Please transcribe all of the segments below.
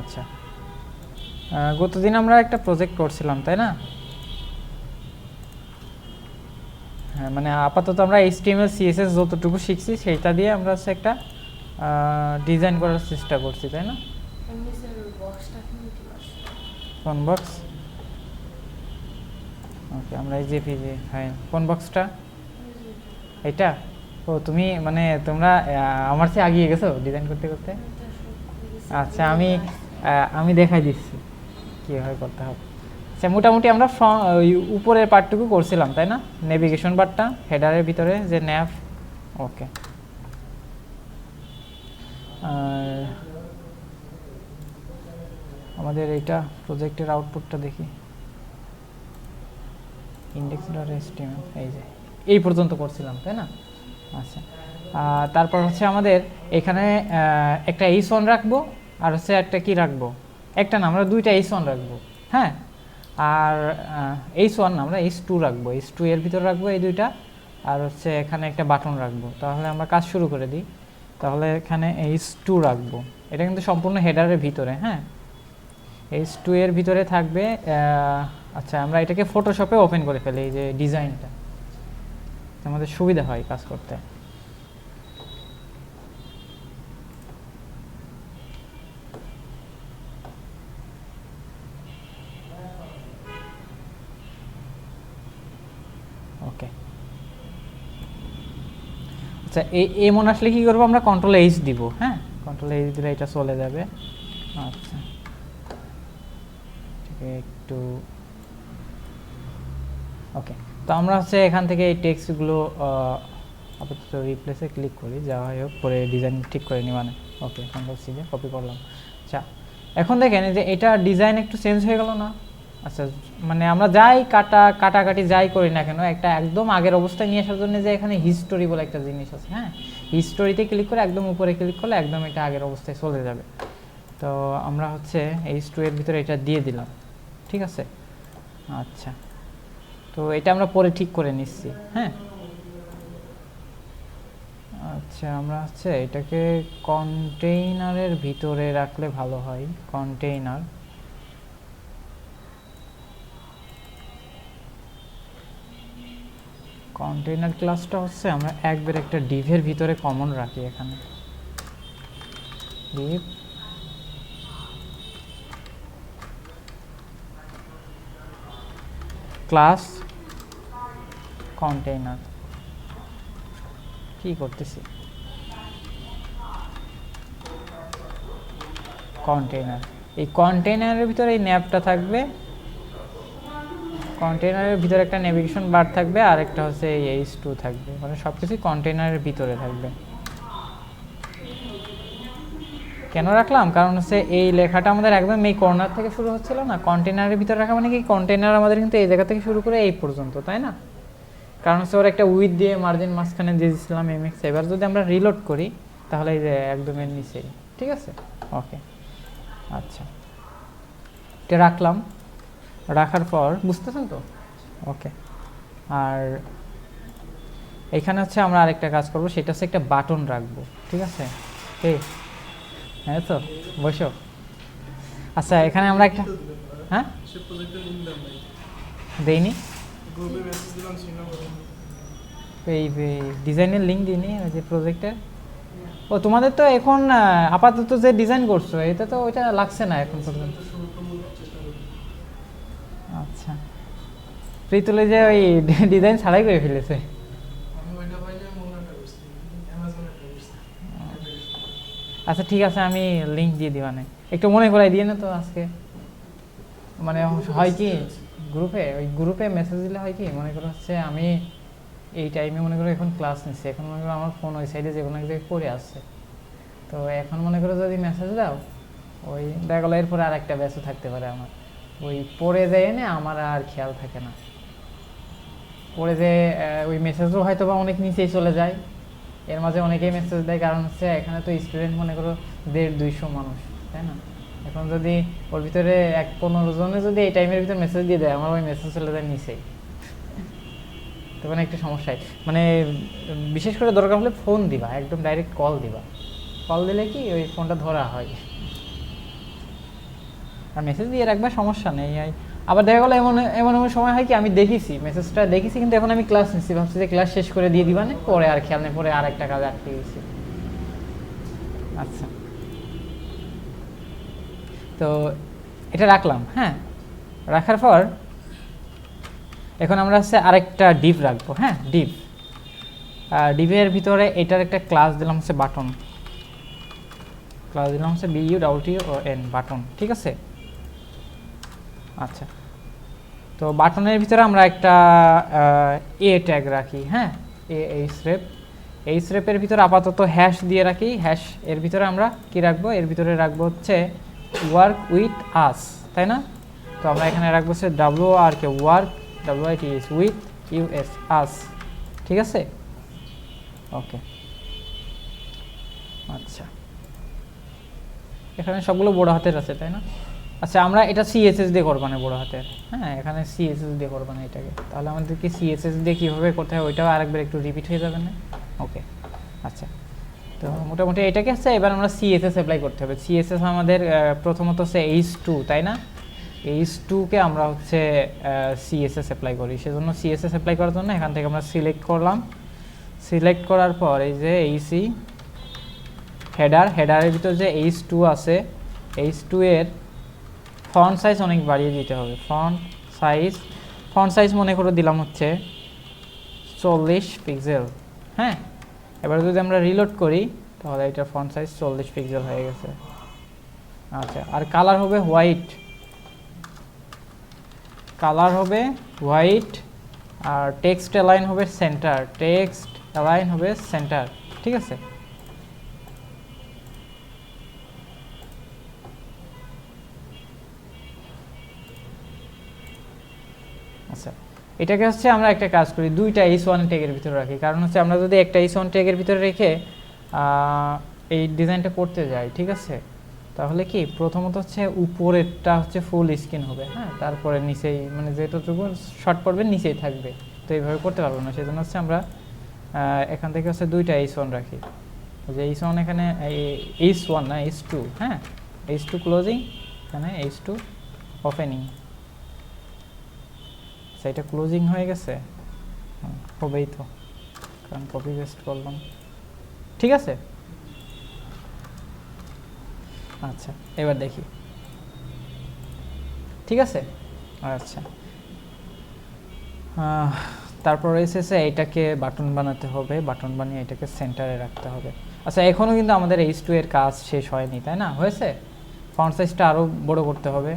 আচ্ছা, গতদিন আমরা একটা প্রজেক্ট করছিলাম তাই না? হ্যাঁ, মানে আপাতত আমরা HTML CSS যতটুকু শিখছি সেইটা দিয়ে আমরা হচ্ছে একটা ডিজাইন করার চেষ্টা করছি তাই না? কোন বক্স? ওকে, আমরা এই জেপিজি ফাইল। কোন বক্সটা? এটা? ও তুমি মানে তোমরা আমার চেয়ে এগিয়ে গেছো ডিজাইন করতে করতে। আচ্ছা, আমি দেখাই দিচ্ছি কীভাবে করতে হবে। আচ্ছা, মোটামুটি আমরা ওই উপরের পার্টটুকু করছিলাম তাই না? নেভিগেশন বারটা হেডারের ভিতরে যে ন্যাভ। ওকে, আর আমাদের এইটা প্রজেক্টের আউটপুটটা দেখি। index.html এই যে এই পর্যন্ত করছিলাম তাই না? আচ্ছা, তারপর হচ্ছে আমাদের এখানে একটা h1 রাখবো, আর হচ্ছে একটা কি রাখবো, একটা না আমরা দুইটা h1 রাখবো। হ্যাঁ, আর h1 আমরা h2 রাখবো, h2 এর ভিতরে রাখবো এই দুইটা, আর হচ্ছে এখানে একটা বাটন রাখবো। তাহলে আমরা কাজ শুরু করে দিই। তাহলে এখানে h2 রাখবো, এটা কিন্তু সম্পূর্ণ হেডারের ভিতরে। হ্যাঁ, h2 এর ভিতরে থাকবে। আচ্ছা, আমরা এটাকে ফটোশপে ওপেন করে ফেলি, এই যে ডিজাইনটা, আমাদের সুবিধা হয় কাজ করতে। ওকে, আচ্ছা এমন আসলে কি করবো আমরা? কন্ট্রোল H দিব। হ্যাঁ, কন্ট্রোল H দিলে এটা চলে যাবে। আচ্ছা, একটু ওকে, তো আমরা হচ্ছে এখান থেকে এই টেক্সটগুলো আপাতত রিপ্লেসে ক্লিক করি, যা হয় হোক, পরে ডিজাইন ঠিক করে নিই। মানে ওকে, কন্ট্রোল-C দিয়ে কপি করলাম। আচ্ছা, এখন দেখেন যে এটা ডিজাইন একটু চেঞ্জ হয়ে গেল না? আচ্ছা, মানে আমরা যাই কাটাকাটি যাই করি না কেন, একটা একদম আগের অবস্থায় নিয়ে আসার জন্য যে এখানে হিস্টোরি বলে একটা জিনিস আছে। হ্যাঁ, হিস্টোরিতে ক্লিক করে একদম উপরে ক্লিক করলে একদম এটা আগের অবস্থায় চলে যাবে। তো আমরা হচ্ছে H2 এর ভিতরে এটা দিয়ে দিলাম, ঠিক আছে? আচ্ছা, তো এটা আমরা পরে ঠিক করে নিচ্ছি। হ্যাঁ, আচ্ছা, আমরা হচ্ছে এটাকে কন্টেইনারের ভিতরে রাখলে ভালো হয়। কন্টেইনার ক্লাসটা হচ্ছে আমরা একবার একটা ডিভের ভিতরে কমন রাখি। এখানে ডিভ ক্লাস কন্টেইনার। কি করতেছি? কন্টেইনার, এই কন্টেইনারের ভিতরে এই ন্যাবটা থাকবে, কন্টেইনারের ভিতরে একটা নেভিগেশন বার থাকবে, আর একটা হচ্ছে এই H2 থাকবে, মানে সব কিছুই কন্টেইনারের ভিতরে থাকবে। কেন রাখলাম? কারণ হচ্ছে এই লেখাটা আমাদের একদম এই কর্নার থেকে শুরু হচ্ছিল না, কন্টেইনারের ভিতরে রাখা মানে কি, কন্টেইনার আমাদের কিন্তু এই জায়গা থেকে শুরু করে এই পর্যন্ত, তাই না? কারণ হচ্ছে ওর একটা উইথ দিয়ে মার্জিন মাঝখানে দিয়ে দিয়েছিলাম MX। এবার যদি আমরা রিলোড করি তাহলে এই যে একদম এর নিচেই, ঠিক আছে? ওকে, আচ্ছা, এটা রাখলাম। রাখার পর বুঝতেছেন তো? ওকে, আর এখানে হচ্ছে আমরা আরেকটা কাজ করব, সেটা হচ্ছে একটা বাটন রাখবো, ঠিক আছে? হ্যাঁ, তো বসো। আচ্ছা, এখানে আমরা একটা, হ্যাঁ দেইনি, এই ডিজাইনের লিঙ্ক দিইনি ওই যে প্রজেক্টের। ও তোমাদের তো এখন আপাতত যে ডিজাইন করছো এটা তো ওইটা লাগছে না এখন পর্যন্ত। আচ্ছা, প্রীতুলে যে ওই ডিজাইন ছাড়াই করে ফেলেছে। আচ্ছা, ঠিক আছে, আমি লিঙ্ক দিয়ে দিবানে, একটু মনে করাই দিয়ে না তো আজকে। মানে হয় কি, গ্রুপে মেসেজ দিলে হয় কি, মনে করো হচ্ছে আমি এই টাইমে মনে করো এখন ক্লাস নিচ্ছি, এখন মনে করো আমার ফোন ওই সাইডে যে কোনো এক জায়গায় পড়ে আসছে, তো এখন মনে করো যদি মেসেজ দাও, ওই দেখা গেলো এরপরে আর একটা ব্যস্ত থাকতে পারে আমার, ওই পড়ে যায় না, আমার আর খেয়াল থাকে না, পড়ে যে ওই মেসেজও হয়তো বা অনেক নিচেই চলে যায়। এর মাঝে অনেকেই মেসেজ দেয়, কারণ হচ্ছে এখানে তো স্টুডেন্ট মনে করো 150-200 মানুষ, তাই না? এখন যদি ওর ভিতরে 15 জনে যদি এই টাইমের ভিতরে মেসেজ দিয়ে দেয়, আমার ওই মেসেজ চলে যায় নিচেই, তো মানে একটু সমস্যায়, মানে বিশেষ করে দরকার হলে ফোন দিবা, একদম ডাইরেক্ট কল দিবা, কল দিলে কি ওই ফোনটা ধরা হয়। আর মেসেজ দিয়ে রাখবে, সমস্যা নেই। আবার দেখা গেলো এমন এমন এমন সময় হয় কি আমি দেখেছি মেসেজটা দেখেছি, কিন্তু এখন আমি ক্লাস নিচ্ছি, ভাবছি যে ক্লাস শেষ করে দিয়ে দিবা না, পরে আর খেয়াল নেই, পরে আর একটা কাজে আটকে গেছি। আচ্ছা, তো এটা রাখলাম। হ্যাঁ, রাখার পর এখন আমরা হচ্ছে আরেকটা ডিভ রাখবো। হ্যাঁ, ডিভের ভিতরে এটার একটা ক্লাস দিলাম হচ্ছে বাটন, ক্লাস দিলাম হচ্ছে BUTTON বাটন। ঠিক আছে, আচ্ছা, তো বাটনের ভিতরে আমরা একটা এ ট্যাগ রাখি। হ্যাঁ, এইচরেপের ভিতরে আপাতত হ্যাশ দিয়ে রাখি। হ্যাশ এর ভিতরে আমরা কি রাখবো, এর ভিতরে রাখবো হচ্ছে ওয়ার্ক উইথ আস, তাই না? তো আমরা এখানে রাখবো হচ্ছে WORK, work WITH with US আস। ঠিক আছে, ওকে, আচ্ছা, এখানে সবগুলো বড় হাতের আছে, তাই না? আচ্ছা, আমরা এটা CSS দিয়ে করবো না বড় হাতের। হ্যাঁ, এখানে CSS দিয়ে করবো না এটাকে, তাহলে আমাদেরকে CSS দিয়ে কীভাবে করতে হয় ওইটাও আরেকবার একটু রিপিট হয়ে যাবে না? ওকে, আচ্ছা, তো মোটামুটি এটাকে হচ্ছে এবার আমরা CSS অ্যাপ্লাই করতে হবে। CSS আমাদের প্রথমত হচ্ছে H2, তাই না? H2-কে আমরা হচ্ছে CSS অ্যাপ্লাই করি। সেজন্য CSS অ্যাপ্লাই করার জন্য এখান থেকে আমরা সিলেক্ট করলাম। সিলেক্ট করার পর এই যে AC হেডারের ভিতর যে H2 আছে, H2 এর ফন্ট সাইজ অনেক বাড়িয়ে দিতে হবে। ফন্ট সাইজ মনে করে দিলাম হচ্ছে 40 পিক্সেল। হ্যাঁ, এবার যদি আমরা রিলোড করি তাহলে এটা ফন্ট সাইজ 40 পিক্সেল হয়ে গেছে। আচ্ছা, আর কালার হবে হোয়াইট, আর টেক্সট অ্যালাইন হবে সেন্টার। ঠিক আছে, আচ্ছা, এটাকে হচ্ছে আমরা একটা কাজ করি, দুইটা H1 ট্যাগের ভিতরে রাখি। কারণ হচ্ছে আমরা যদি একটা H1 ট্যাগের ভিতরে রেখে এই ডিজাইনটা করতে যাই, ঠিক আছে, তাহলে কি প্রথমত হচ্ছে উপরেরটা হচ্ছে ফুল স্ক্রিন হবে। হ্যাঁ, তারপরে নিচেই মানে যেটুকু শর্ট পড়বে নিচেই থাকবে, তো এইভাবে করতে পারবো না। সেজন্য হচ্ছে আমরা এখান থেকে হচ্ছে দুইটা H1 রাখি। যে H1 এখানে H1 না H2। হ্যাঁ, H2 ক্লোজিং, এখানে H2 ওপেনিং। এটা ক্লোজিং হয়ে গেছে, হবেই তো, কারণ কপি পেস্ট করলাম। ঠিক আছে, আচ্ছা, এবার দেখি। ঠিক আছে, আচ্ছা, তারপর এসেছে এটাকে বাটন বানাতে হবে, বাটন বানিয়ে এটাকে সেন্টারে রাখতে হবে। আচ্ছা, এখনও কিন্তু আমাদের H2 এর কাজ শেষ হয়নি, তাই না? হয়েছে, ফন্ট সাইজটা আরও বড় করতে হবে।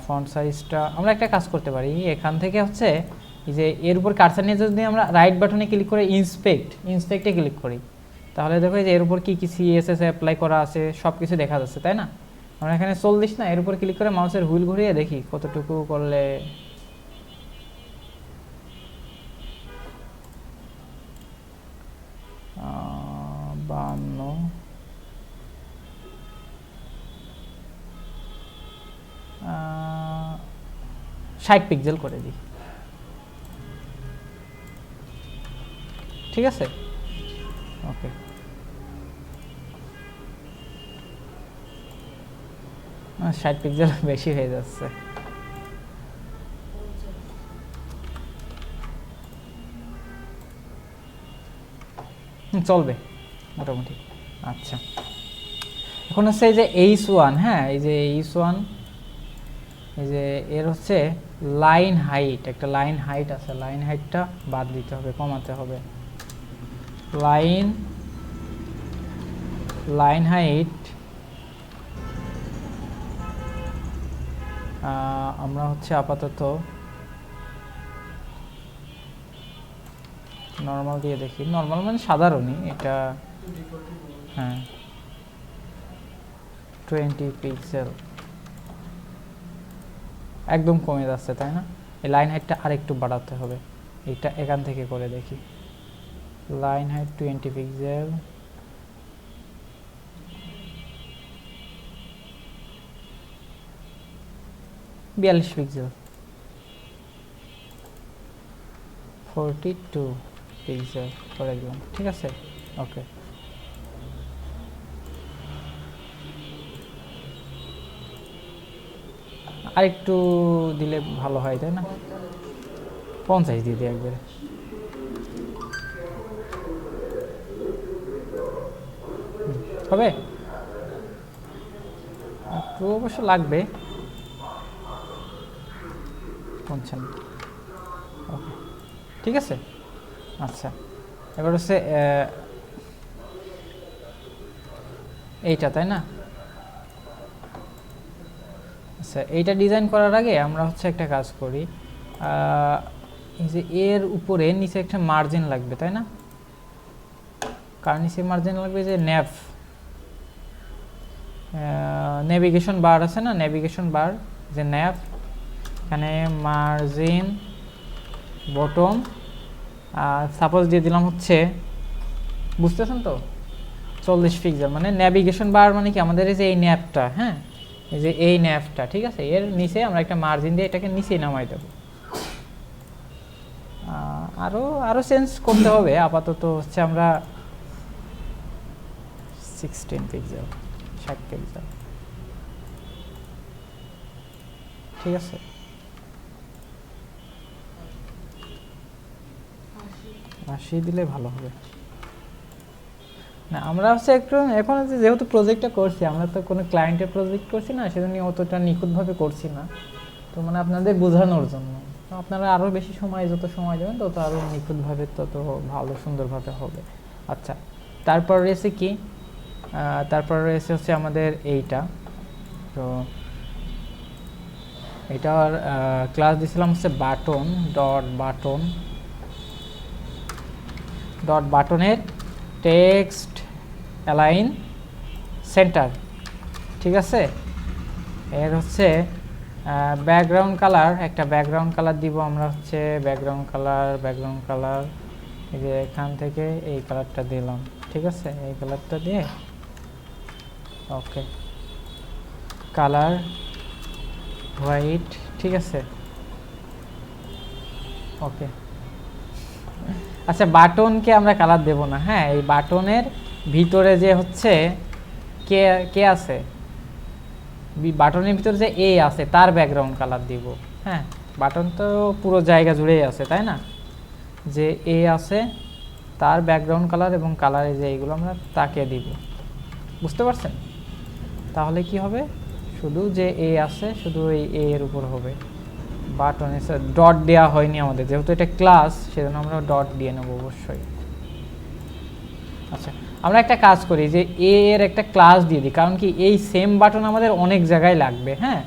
ফন্ট সাইজটা আমরা একটা কাজ করতে পারি, এখান থেকে হচ্ছে এই যে এর উপর কার্সার নিয়ে যদি আমরা রাইট বাটনে ক্লিক করে ইন্সপেক্টে ক্লিক করি, তাহলে দেখো যে এর উপর কী কী CSS অ্যাপ্লাই করা আছে সব কিছু দেখা যাচ্ছে, তাই না? আমরা এখানে 40 না, এর উপর ক্লিক করে মাউসের হুইল ঘুরিয়ে দেখি কতটুকু করলে। বান্ন, 60 পিক্সেল করে দিই। ঠিক আছে, ওকে, না 60 পিক্সেল বেশি হয়ে যাচ্ছে। চলবে মোটামুটি। আচ্ছা, এখন হচ্ছে এই যে H1, হ্যাঁ, এই যে H1, এই যে এর হচ্ছে লাইন হাইট, একটা লাইন হাইট আছে, লাইন হাইটটা বাদ দিতে হবে, কমাতে হবে। লাইন হাইট আমরা হচ্ছে আপাতত নর্মাল দিয়ে দেখি। নর্মাল মানে সাধারণই এটা। হ্যাঁ, 20 পিক্সেল একদম কমে যাচ্ছে, তাই না? এই লাইন হাইটটা আরেকটু বাড়াতে হবে। এটা এখান থেকে করে দেখি। লাইন হাইট 20 পিক্সেল, বিয়াল্লিশ পিক্সেল, 42 পিক্সেল করে দিলাম। ঠিক আছে, ওকে, আর একটু দিলে ভালো হয়, তাই না? 50 দিয়ে দিই একবারে। হবে, একটু অবশ্য লাগবে। 55, ওকে, ঠিক আছে। আচ্ছা, এবার হচ্ছে এইটা, তাই না? আচ্ছা, এইটা ডিজাইন করার আগে আমরা হচ্ছে একটা কাজ করি। এই যে এর উপরে নিচে একটা মার্জিন লাগবে, তাই না? কার নিচে মার্জিন লাগবে? যে নেভিগেশন বার আছে না, নেভিগেশন বার, যে ন্যাভ, এখানে মার্জিন বটম, সাপোজ দিয়ে দিলাম হচ্ছে, বুঝতেছেন তো, 40 পিক্সেল। মানে নেভিগেশন বার মানে কি, আমাদের এই যে এই ন্যাভটা, হ্যাঁ, এই যে এই ন্যাভটা, ঠিক আছে, এর নিচে আমরা একটা মার্জিন দিয়ে এটাকে নিচেই নামাই দেবো। আরও চেঞ্জ করতে হবে, আপাতত হচ্ছে আমরা 16 পিক্সেল, 60 পিক্সেল, ঠিক আছে। 80 দিলে ভালো হবে না। আমরা হচ্ছে একটু এখন যেহেতু প্রজেক্টটা করছি, আমরা তো কোনো ক্লায়েন্টের প্রজেক্ট করছি না, সেজন্য অতটা নিখুঁতভাবে করছি না। তো মানে আপনাদের বোঝানোর জন্য, তো আপনারা আরও বেশি সময়, যত সময় দেবেন তত আরও নিখুঁতভাবে, তত ভালো সুন্দরভাবে হবে। আচ্ছা, তারপর রয়েছে কি, তারপর রয়েছে হচ্ছে আমাদের এইটা। তো এটার ক্লাস দিয়েছিলাম হচ্ছে বাটন, ডট বাটনের টেক্সট অ্যালাইন সেন্টার, ঠিক আছে। এর হচ্ছে ব্যাকগ্রাউন্ড কালার, একটা ব্যাকগ্রাউন্ড কালার দিব আমরা হচ্ছে, ব্যাকগ্রাউন্ড কালার এই যে এখান থেকে এই কালারটা দিলাম, ঠিক আছে, এই কালারটা দিয়ে, ওকে, কালার হোয়াইট, ঠিক আছে, ওকে। আচ্ছা, বাটনকে আমরা কালার দেব না, হ্যাঁ, এই বাটনের ভিতরে যে হচ্ছে কে কে আছে, বাটনের ভিতরে যে এ আছে তার ব্যাকগ্রাউন্ড কালার দিব, হ্যাঁ। বাটন তো পুরো জায়গা জুড়েই আছে, তাই না? যে এ আছে তার ব্যাকগ্রাউন্ড কালার এবং কালারে যে এইগুলো আমরা তাকে দিব, বুঝতে পারছেন? তাহলে কি হবে, শুধু যে এ আছে শুধু এই এ এর উপর হবে। বাটনে ডট দেওয়া হয়নি আমাদের, যেহেতু এটা ক্লাস, সেজন্য আমরা ডট দিয়ে নেব অবশ্যই। আচ্ছা, আমরা একটা কাজ করি, যে এ এর একটা ক্লাস দিয়ে দিই, কারণ কি এই সেম বাটন আমাদের অনেক জায়গায় লাগবে, হ্যাঁ।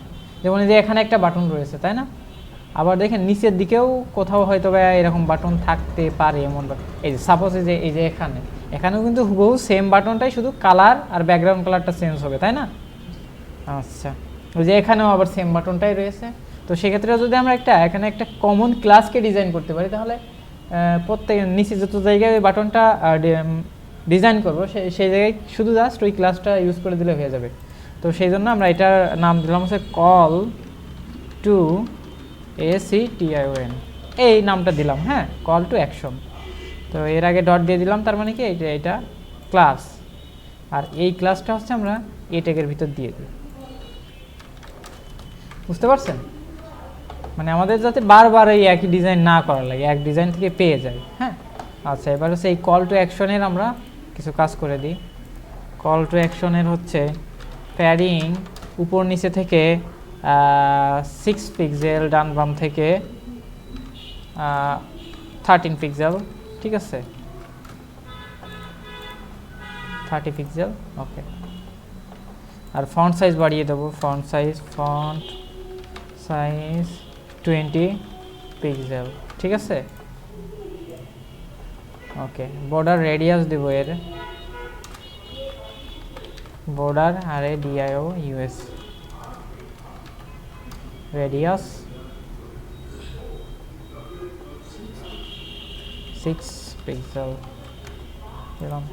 যেমন যে এখানে একটা বাটন রয়েছে, তাই না? আবার দেখেন নিচের দিকেও কোথাও হয়তো বা এরকম বাটন থাকতে পারে, এমন এই যে সাপোজ এই যে এখানেও কিন্তু হুবহু সেম বাটনটাই, শুধু কালার আর ব্যাকগ্রাউন্ড কালারটা চেঞ্জ হবে, তাই না? আচ্ছা, ওই যে এখানেও আবার সেম বাটনটাই রয়েছে। তো সেক্ষেত্রে যদি আমরা এখানে একটা কমন ক্লাসকে ডিজাইন করতে পারি, তাহলে প্রত্যেক নিচে যত জায়গায় ওই বাটনটা ডিজাইন করবো, সেই জায়গায় শুধু জাস্ট ওই ক্লাসটা ইউজ করে দিলে হয়ে যাবে। তো সেই জন্য আমরা এটার নাম দিলাম হচ্ছে কল টু ACTION, এই নামটা দিলাম, হ্যাঁ, কল টু অ্যাকশন। তো এর আগে ডট দিয়ে দিলাম, তার মানে কি এটা ক্লাস, আর এই ক্লাসটা হচ্ছে আমরা এই ট্যাগের ভিতর দিয়ে দিই, বুঝতে পারছেন? মানে আমাদের যাতে বারবার এই একই ডিজাইন না করা লাগে, এক ডিজাইন থেকে পেয়ে যায়, হ্যাঁ। আচ্ছা, এবার হচ্ছে এই কল টু অ্যাকশনের আমরা কিছু কাজ করে দিই। কল টু অ্যাকশনের হচ্ছে প্যাডিং উপর নিচে থেকে 6 পিক্সেল, ডান বাম থেকে 13 পিক্সেল, ঠিক আছে, 30 পিক্সেল, ওকে। আর ফন্ট সাইজ বাড়িয়ে দেবো, ফন্ট সাইজ 20 পিক্সেল, ঠিক আছে, ওকে। বর্ডার রেডিয়াস দেবো, এর বর্ডার RADIOUS রেডিয়াস 6 পিক্সেল দিলাম।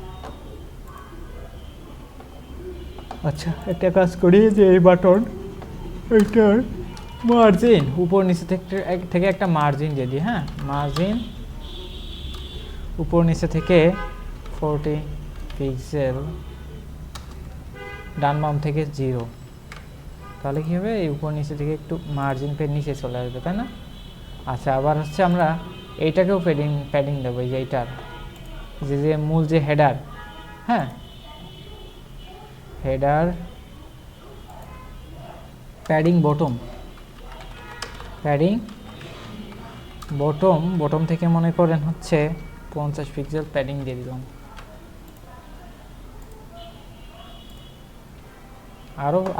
আচ্ছা, একটা কাজ করি, যে এই বাটন এটার মার্জিন উপর নিচে থেকে একটা মার্জিন দিয়ে দিই, হ্যাঁ, মার্জিন উপর নিচে থেকে 40 পিক্সেল, ডান বাম থেকে 0, তাহলে কী হবে, এই উপর নিচে থেকে একটু মার্জিন পেয়ে নিচে চলে আসবে, তাই না? আচ্ছা, আবার হচ্ছে আমরা এইটাকেও প্যাডিং দেবো, এই যে এইটার যে মূল যে হেডার, হ্যাঁ, হেডার প্যাডিং বটম থেকে মনে করেন হচ্ছে 50 পিক্সেল প্যাডিং দিয়ে দিলাম।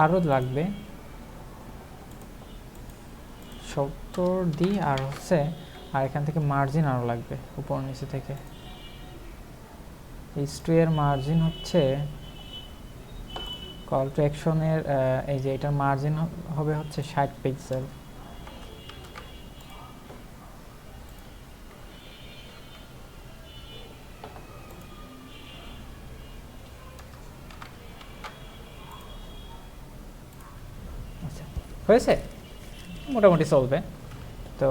আরও লাগবে 70 দিই, আর হচ্ছে আর এখান থেকে মার্জিন আরও লাগবে উপর নিচে থেকে। H2 এর মার্জিন হচ্ছে কল টু অ্যাকশনের, এই যে এটার মার্জিন হবে হচ্ছে 60 পিক্সেল। আচ্ছা, হয়েছে, মোটামুটি চলবে। তো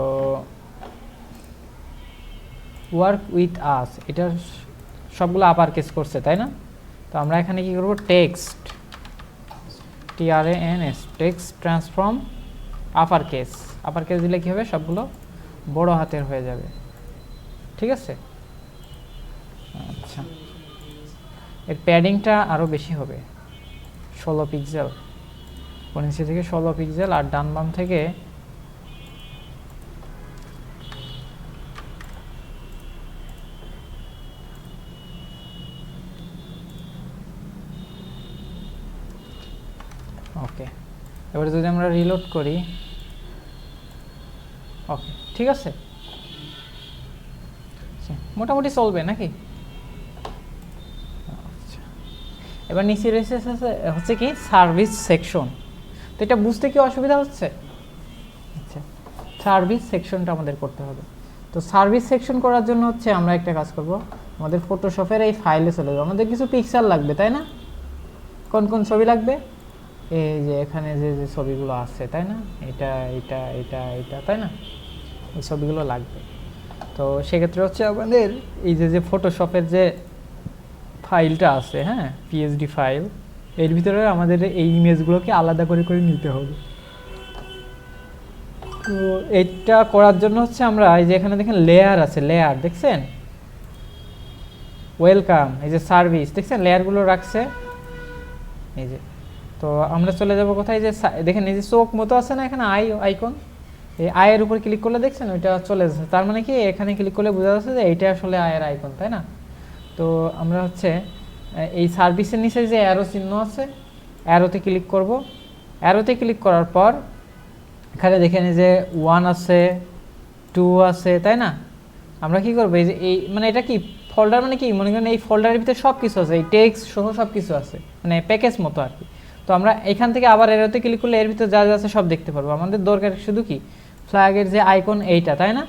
ওয়ার্ক উইথ আস, এটার সবগুলো আপার কেস করছে, তাই না? তো আমরা এখানে কি করব, text TRANS text transform upper case দিলে কি হবে, সবগুলো বড় হাতের হয়ে যাবে, ঠিক আছে? আচ্ছা, এর প্যাডিংটা আরও বেশি হবে, 16 পিক্সেল, নিচে থেকে 16 পিক্সেল, আর ডান বাম থেকে ওকে। এবার যদি আমরা রিলোড করি, ওকে, ঠিক আছে, মোটামুটি চলবে নাকি? আচ্ছা, এবার নিচে রয়েছে হচ্ছে কি সার্ভিস সেকশন। তো এটা বুঝতে কি অসুবিধা হচ্ছে? আচ্ছা, সার্ভিস সেকশনটা আমাদের করতে হবে। তো সার্ভিস সেকশন করার জন্য হচ্ছে আমরা একটা কাজ করব, আমাদের ফটোশপের এই ফাইলে চলে যাবো। আমাদের কিছু পিকচার লাগবে, তাই না? কোন কোন ছবি লাগবে? এই যে এখানে যে ছবিগুলো আছে, তাই না? এটা এটা এটা এটা, তাই না? এই ছবিগুলো লাগবে। তো সেক্ষেত্রে হচ্ছে আমাদের এই যে ফটোশপের যে ফাইলটা আছে, হ্যাঁ, PSD ফাইল, এর ভিতরে আমাদের এই ইমেজগুলোকে আলাদা করে নিতে হবে। তো এটা করার জন্য হচ্ছে আমরা এই যে এখানে দেখেন লেয়ার আছে, লেয়ার দেখছেন, ওয়েলকাম, এই যে সার্ভিস দেখছেন, লেয়ারগুলো রাখছে এই যে। তো আমরা চলে যাব কোথায়, যে দেখেন এই যে চোখ মতো আছে না এখানে আইকন, এই আয়ের উপর ক্লিক করলে দেখছেন ওইটা চলে যাচ্ছে। তার মানে কি এখানে ক্লিক করলে বোঝা যাচ্ছে যে এইটা আসলে আয়ের আইকন, তাই না? তো আমরা হচ্ছে এই সার্ভিসের নিচে যে অ্যারো চিহ্ন আছে, অ্যারোতে ক্লিক করব। অ্যারোতে ক্লিক করার পর এখানে দেখেন যে 1 আছে, 2 আছে, তাই না? আমরা কি করবো, এই যে এই মানে এটা কি ফোল্ডার, মানে কি মনে করেন এই ফোল্ডারের ভিতরে সব কিছু আছে, এই টেক্সট সহ সব কিছু আছে, মানে প্যাকেজ মতো আর কি। তো আমরা এখান থেকে আবার এরোতে ক্লিক করলে এর ভিতরে যা যা আছে সব দেখতে পারবো। আমাদের দরকার শুধু কি ফ্ল্যাগের যে আইকন এইটা, তাই না?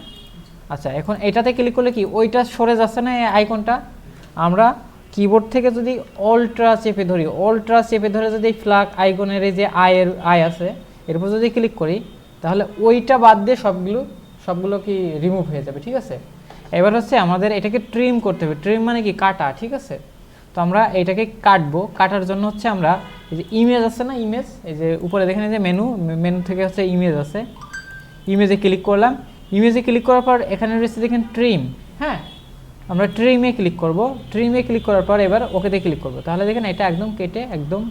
আচ্ছা, এখন এটাতে ক্লিক করলে কি ওইটা সরে যাচ্ছে না, এই আইকনটা? আমরা কিবোর্ড থেকে যদি অল্ট্রা চেপে ধরে যদি ফ্ল্যাগ আইকনের এই যে আই আছে এর উপর যদি ক্লিক করি, তাহলে ওইটা বাদ দিয়ে সবগুলো কি রিমুভ হয়ে যাবে, ঠিক আছে? এবার হচ্ছে আমাদের এটাকে ট্রিম করতে হবে। ট্রিম মানে কি কাটা, ঠিক আছে? তো আমরা এটাকে কাটবো। কাটার জন্য হচ্ছে আমরা এই যে ইমেজ আছে না, ইমেজ, এই যে উপরে দেখেন যে মেনু থেকে হচ্ছে ইমেজ আছে, ইমেজে ক্লিক করলাম। ইমেজে ক্লিক করার পর এখানে রয়েছে দেখেন ট্রিম, হ্যাঁ, আমরা ট্রিমে ক্লিক করব। ট্রিমে ক্লিক করার পর এবার ওকেতে ক্লিক করব। তাহলে দেখেন এটা একদম কেটে একদম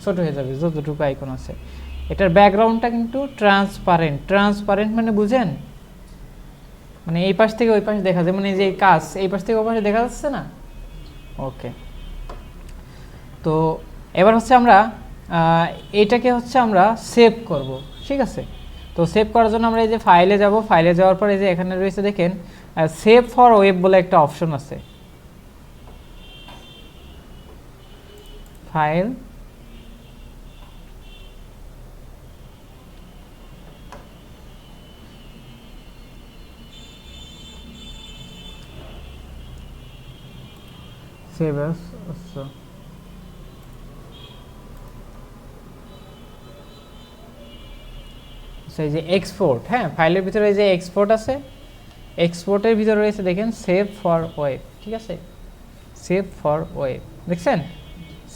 ছোট হয়ে যাবে যতটুকু আইকন আছে। এটার ব্যাকগ্রাউন্ডটা কিন্তু ট্রান্সপারেন্ট মানে বুঝেন, মানে এই পাশ থেকে ওই পাশে দেখা যায়, মানে যে কাজ এই পাশ থেকে ওই পাশে দেখা যাচ্ছে না। ওকে, তো এবার হচ্ছে আমরা এইটাকে হচ্ছে আমরা সেভ করব, ঠিক আছে? তো সেভ করার জন্য আমরা এই যে ফাইলে যাব। ফাইলে যাওয়ার পর এই যে এখানে রয়েছে দেখেন সেভ ফর ওয়েব বলে একটা অপশন আছে। ফাইল, সেভ অ্যাজ, আচ্ছা এই যে এক্সপোর্ট, হ্যাঁ, ফাইলের ভিতরে এই যে এক্সপোর্ট আছে, এক্সপোর্টের ভিতরে রয়েছে দেখেন সেভ ফর ওয়েব, ঠিক আছে? সেভ ফর ওয়েব দেখছেন,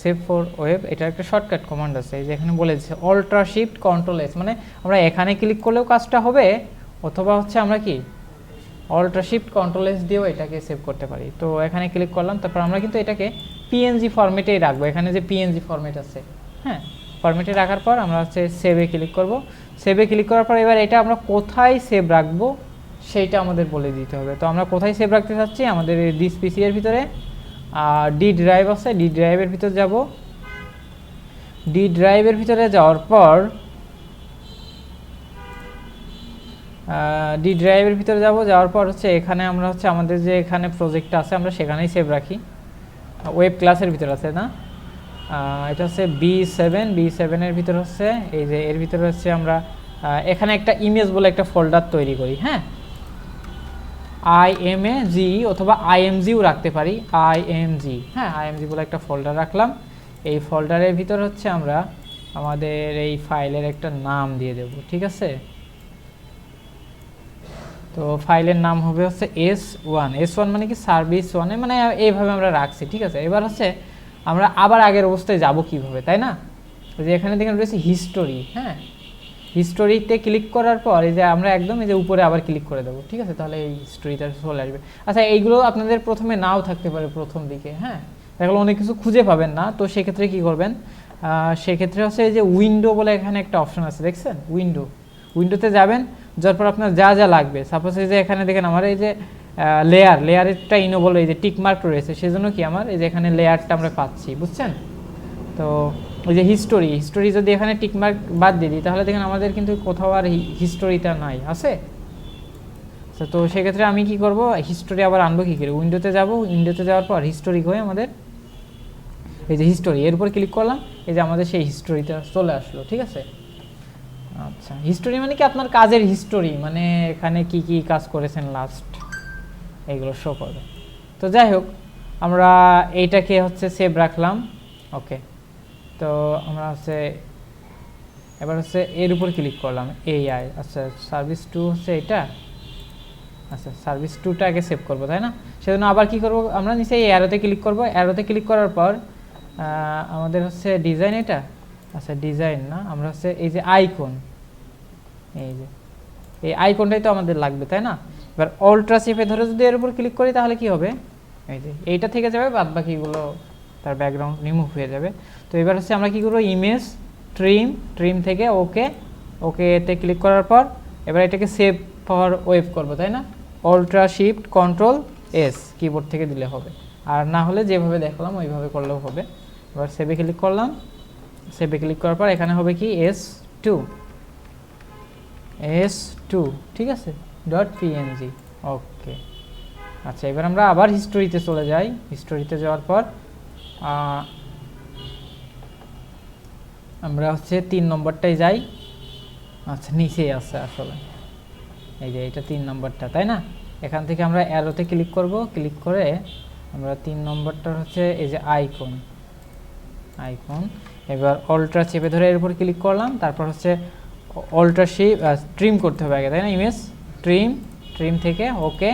সেভ ফর ওয়েব, এটা একটা শর্টকাট কমান্ড আছে, এই যে এখানে বলে দিচ্ছে অল্ট্রা শিফট কন্ট্রোল এস, মানে আমরা এখানে ক্লিক করলেও কাজটা হবে, অথবা হচ্ছে আমরা কি অল্ট্রা শিফট কন্ট্রোল এস দিয়েও এটাকে সেভ করতে পারি। তো এখানে ক্লিক করলাম, তারপর আমরা কিন্তু এটাকে পিএনজি ফরম্যাটেই রাখবো, এখানে যে পিএনজি ফরম্যাট আছে, হ্যাঁ ফরম্যাটে রাখার পর আমরা হচ্ছে সেভে ক্লিক করব। সেভে ক্লিক করার পর এবার এটা আমরা কোথায় সেভ রাখবো সেইটা আমাদের বলে দিতে হবে। তো আমরা কোথায় সেভ রাখতে চাচ্ছি, আমাদের দিস পিসি এর ভিতরে ডি ড্রাইভ আছে, ডি ড্রাইভের ভিতরে যাব। ডি ড্রাইভের ভিতরে যাওয়ার পর ডি ড্রাইভের ভিতরে যাওয়ার পর হচ্ছে এখানে আমরা হচ্ছে আমাদের যে এখানে প্রজেক্টটা আছে আমরা সেখানেই সেভ রাখি, ওয়েব ক্লাসের ভিতরে আছে না, এটা হচ্ছে বি7 এর ভিতরে হচ্ছে এই যে এর ভিতরে হচ্ছে আমরা এখানে একটা ইমেজ বলে একটা ফোল্ডার তৈরি করি, হ্যাঁ IMG অথবা IMGও রাখতে পারি, IMG, হ্যাঁ IMG বলে একটা ফোল্ডার রাখলাম। এই ফোল্ডারের ভিতর হচ্ছে আমরা আমাদের এই ফাইলের একটা নাম দিয়ে দেব, ঠিক আছে। তো ফাইলের নাম হবে হচ্ছে S1 মানে কি সার্ভিস 1, মানে এইভাবে আমরা রাখছি, ঠিক আছে। এবার হচ্ছে আমরা আবার আগের অবস্থায় যাব কিভাবে, তাই না, যে এখানে দেখেন রয়েছে হিস্টোরি, হ্যাঁ হিস্টোরিতে ক্লিক করার পর এই যে আমরা একদম এই যে উপরে আবার ক্লিক করে দেবো, ঠিক আছে, তাহলে এই হিস্টোরিটা চলে আসবে। আচ্ছা এইগুলো আপনাদের প্রথমে নাও থাকতে পারে প্রথম দিকে, হ্যাঁ এগুলো অনেক কিছু খুঁজে পাবেন না, তো সেক্ষেত্রে কি করবেন, সেক্ষেত্রে হচ্ছে এই যে উইন্ডো বলে এখানে একটা অপশন আছে দেখছেন, উইন্ডোতে যাবেন, যার পর আপনার যা যা লাগবে, সাপোজ এই যে এখানে দেখেন আমার এই যে লেয়ারেরটা ইনেবল, এই যে টিক মার্ক রয়েছে, সেজন্য কি আমার এই যে এখানে লেয়ারটা আমরা পাচ্ছি, বুঝছেন। তো ওই যে হিস্টোরি যদি এখানে টিকমার্ক বাদ দিয়ে দিই তাহলে দেখেন আমাদের কিন্তু কোথাও আর হিস্টোরিটা নাই, আছে। তো সেক্ষেত্রে আমি কি করব, হিস্টোরি আবার আনবো কি করে, উইন্ডোতে যাব, উইন্ডোতে যাওয়ার পর হিস্টোরি হয়ে আমাদের এই যে হিস্টোরি এর উপর ক্লিক করলাম, এই যে আমাদের সেই হিস্টোরিটা চলে আসলো, ঠিক আছে। আচ্ছা হিস্টোরি মানে কি আপনার কাজের হিস্টোরি, মানে এখানে কি কি কাজ করেছেন লাস্ট, এইগুলো শো করবে। তো যাই হোক আমরা এইটাকে হচ্ছে সেভ রাখলাম, ওকে। তো আমরা হচ্ছে এবার হচ্ছে এর উপর ক্লিক করলাম AI, আচ্ছা সার্ভিস 2 হচ্ছে এটা, আচ্ছা সার্ভিস 2টাকে সেভ করবো, তাই না। সেজন্য আবার কি করব, আমরা নিচে এই অ্যারোতে ক্লিক করব, অ্যারোতে ক্লিক করার পর আমাদের হচ্ছে ডিজাইন, এটা আচ্ছা ডিজাইন না, আমরা হচ্ছে এই যে আইকন, এই যে এই আইকনটাই তো আমাদের লাগবে, তাই না। এবার অল্ট্রা চেপে ধরে যদি এর উপর ক্লিক করি তাহলে কি হবে, এই যে এইটা থেকে যাবে, বাদ বাকিগুলো তার ব্যাকগ্রাউন্ড রিমুভ হয়ে যাবে। তো এবার হচ্ছে আমরা কি করব, ইমেজ ট্রিম থেকে ওকেতে ক্লিক করার পর এবার এটাকে সেভ ফর ওয়েব করব, তাই না। অল্ট্রা শিফট কন্ট্রোল এস কিবোর্ড থেকে দিলে হবে, আর না হলে যেভাবে দেখলাম ওইভাবে করলেও হবে। এবার সেভে ক্লিক করলাম, সেভে ক্লিক করার পর এখানে হবে কি S2, ঠিক আছে, .png, ওকে। আচ্ছা এবার আমরা আবার হিস্টোরিতে চলে যাই, হিস্টোরিতে যাওয়ার পর আমরা হচ্ছে 3 নম্বরটায় যাই, আচ্ছা নিচেই আছে আসলে, এই যে এটা 3 নম্বরটা, তাই না। এখান থেকে আমরা অ্যারোতে ক্লিক করব, ক্লিক করে আমরা 3 নম্বরটা হচ্ছে এই যে আইকন, এবার অল্ট্রা চেপে ধরে এর উপর ক্লিক করলাম, তারপর হচ্ছে অল্ট্রা ট্রিম করতে হবে আগে, তাই না, ইমেজ ট্রিম থেকে ওকে,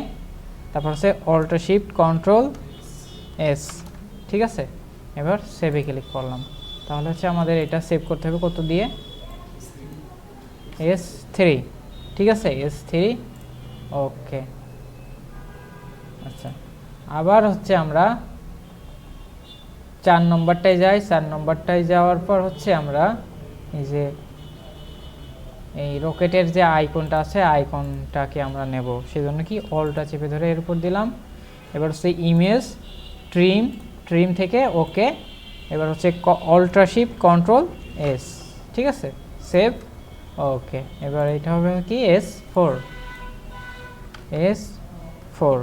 তারপর হচ্ছে অল্ট্রা শিফট কন্ট্রোল এস, ঠিক আছে। এবার সেভে ক্লিক করলাম, তাহলে হচ্ছে আমাদের এটা সেভ করতে হবে কত দিয়ে, S3, ঠিক আছে, S3, ওকে। আচ্ছা আবার হচ্ছে আমরা 4 নম্বরটায় যাই, 4 নম্বরটায় যাওয়ার পর হচ্ছে আমরা এই যে এই রকেটের যে আইকনটা আছে আইকনটাকে আমরা নেব, সেজন্য কি অল্টটা চেপে ধরে এর উপর দিলাম। এবার হচ্ছে ইমেজ ট্রিম থেকে ওকে, এবার হচ্ছে অল্ট্রা শিফট কন্ট্রোল এস, ঠিক আছে, সেভ, ওকে। এবার এটা হবে কি S4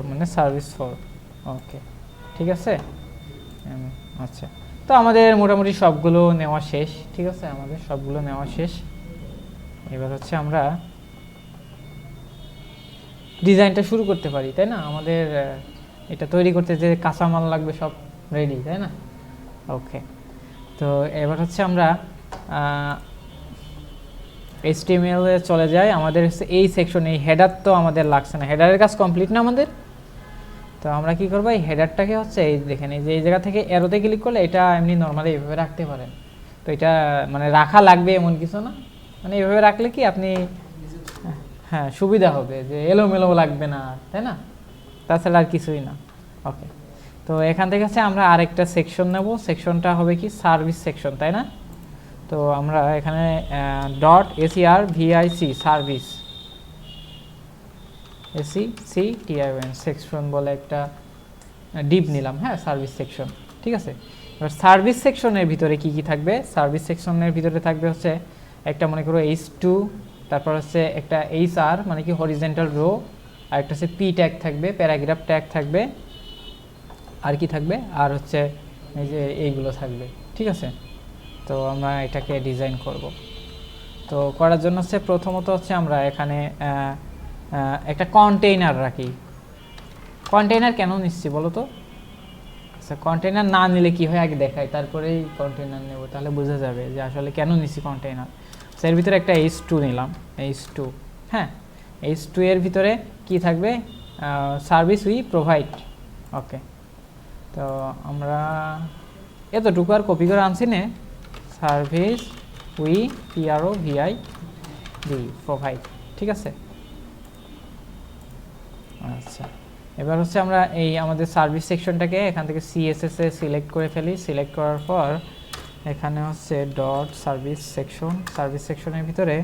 মানে সার্ভিস 4, ওকে, ঠিক আছে। আচ্ছা তো আমাদের মোটামুটি সবগুলো নেওয়া শেষ, ঠিক আছে, আমাদের সবগুলো নেওয়া শেষ। এবার হচ্ছে আমরা ডিজাইনটা শুরু করতে পারি, তাই না। আমাদের এটা তৈরি করতে যে কাঁচামাল লাগবে সব রেডি, তাই না, ওকে। তো এবার হচ্ছে আমরা HTML এ চলে যাই, আমাদের এই সেকশন, এই হেডার তো আমাদের লাগছে না, হেডারের কাজ কমপ্লিট না আমাদের, তো আমরা কি করবো, এই হেডারটাকে হচ্ছে এই দেখেন এই যে এই জায়গা থেকে এরোতে ক্লিক করলে এটা এমনি নর্মালি এইভাবে রাখতে পারেন। তো এটা মানে রাখা লাগবে এমন কিছু না, মানে এইভাবে রাখলে কি আপনি হ্যাঁ সুবিধা হবে, যে এলোমেলো লাগবে না, তাই না? তাছাড়া আর কিছুই না। ওকে, তো এখান থেকে হচ্ছে আমরা আরেকটা সেকশন নেব, সেকশনটা হবে কি সার্ভিস সেকশন, তাই না? তো আমরা এখানে dot ACR VIC service SECTION section বলে একটা ডিপ নিলাম, হ্যাঁ সার্ভিস সেকশন, ঠিক আছে। এবার সার্ভিস সেকশনের ভিতরে কি কি থাকবে, সার্ভিস সেকশনের ভিতরে থাকবে হচ্ছে একটা মনে করো H2, তারপর হচ্ছে একটা HR মানে কি হরিজেন্টাল রো, আর একটা হচ্ছে P ট্যাগ থাকবে, প্যারাগ্রাফ ট্যাগ থাকবে, আর কি থাকবে, আর হচ্ছে এই যে এইগুলো থাকবে, ঠিক আছে। তো আমরা এটাকে ডিজাইন করব। তো করার জন্য হচ্ছে প্রথমত হচ্ছে আমরা এখানে একটা কন্টেইনার রাখি। কন্টেইনার কেন নিচ্ছি বলো তো? আচ্ছা, কন্টেইনার না নিলে কি হয় আগে দেখাই, তারপরেই কন্টেইনার নেব, তাহলে বোঝা যাবে যে আসলে কেন নিচ্ছি কন্টেইনার। এর ভিতরে একটা H2 নিলাম, H2, হ্যাঁ H2 এর ভিতরে কি থাকবে, সার্ভিস উই প্রোভাইড। ওকে, তো আমরা এতটুকু আর কপি করে আনছি না, সার্ভিস উই প্রোভাইড, ঠিক আছে। আচ্ছা, এবার হচ্ছে আমরা এই আমাদের সার্ভিস সেকশনটাকে এখান থেকে CSS এ সিলেক্ট করে ফেলি। সিলেক্ট করার পর এখানে হচ্ছে ডট সার্ভিস সেকশন, সার্ভিস সেকশনের ভিতরে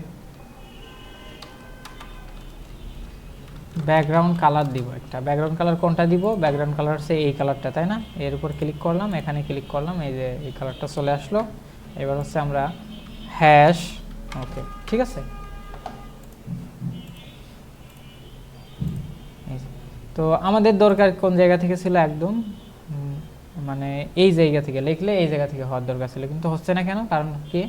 ব্যাকগ্রাউন্ড কালার দিব একটা। ব্যাকগ্রাউন্ড কালার কোনটা দিব? ব্যাকগ্রাউন্ড কালার হচ্ছে এই কালারটা, তাই না? এর উপর ক্লিক করলাম, এখানে ক্লিক করলাম, এই যে এই কালারটা চলে আসলো। এবার হচ্ছে আমরা হ্যাশ, ওকে ঠিক আছে। তো আমাদের দরকার কোন জায়গা থেকে ছিল, একদম মানে এই জায়গা থেকে লিখলে এই জায়গা থেকে হওয়ার দরকার ছিল, কিন্তু হচ্ছে না কেন? কারণ কি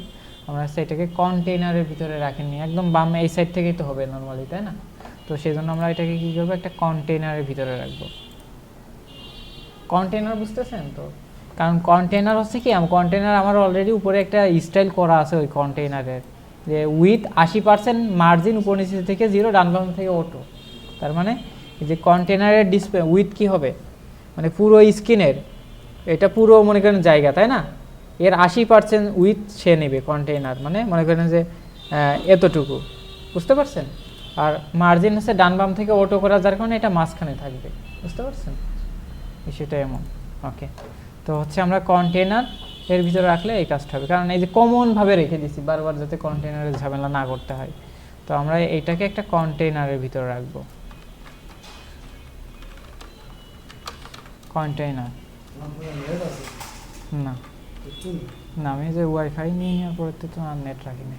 আমরা সেটাকে কন্টেইনারের ভিতরে রাখিনি, একদম বাম এই সাইড থেকেই তো হবে নর্মালি, তাই না? তো সেই জন্য আমরা এটাকে কী করবো, একটা কন্টেইনারের ভিতরে রাখবো। কন্টেইনার বুঝতেছেন তো? কারণ কন্টেইনার হচ্ছে কি, কন্টেইনার আমার অলরেডি উপরে একটা স্টাইল করা আছে ওই কন্টেইনারের, যে উইথ 80% মার্জিন, উপর নিচে থেকে 0, ডান বাম থেকে অটো। তার মানে যে কন্টেইনারের ডিসপ্লে উইথ কি হবে, মানে পুরো স্ক্রিনের এটা পুরো মনে করেন জায়গা, তাই না? এর 80% উইথ সে নেবে কন্টেইনার, মানে মনে করেন যে এতটুকু, বুঝতে পারছেন? আর মার্জিন হচ্ছে ডান বাম থেকে অটো করা, যার কারণে এটা মাঝখানে থাকবে, বুঝতে পারছেন বিষয়টা এমন। ওকে, তো হচ্ছে আমরা কন্টেইনার এর ভিতরে রাখলে এই কাজটা হবে, কারণ এই যে কমনভাবে রেখে দিচ্ছি বারবার যাতে কন্টেইনারের ঝামেলা না করতে হয়। তো আমরা এইটাকে একটা কন্টেইনারের ভিতরে রাখবো। কন্টেইনার না না, আমি যে ওয়াইফাই নিয়ে নেওয়ার পরে তো আর নেট রাখিনি।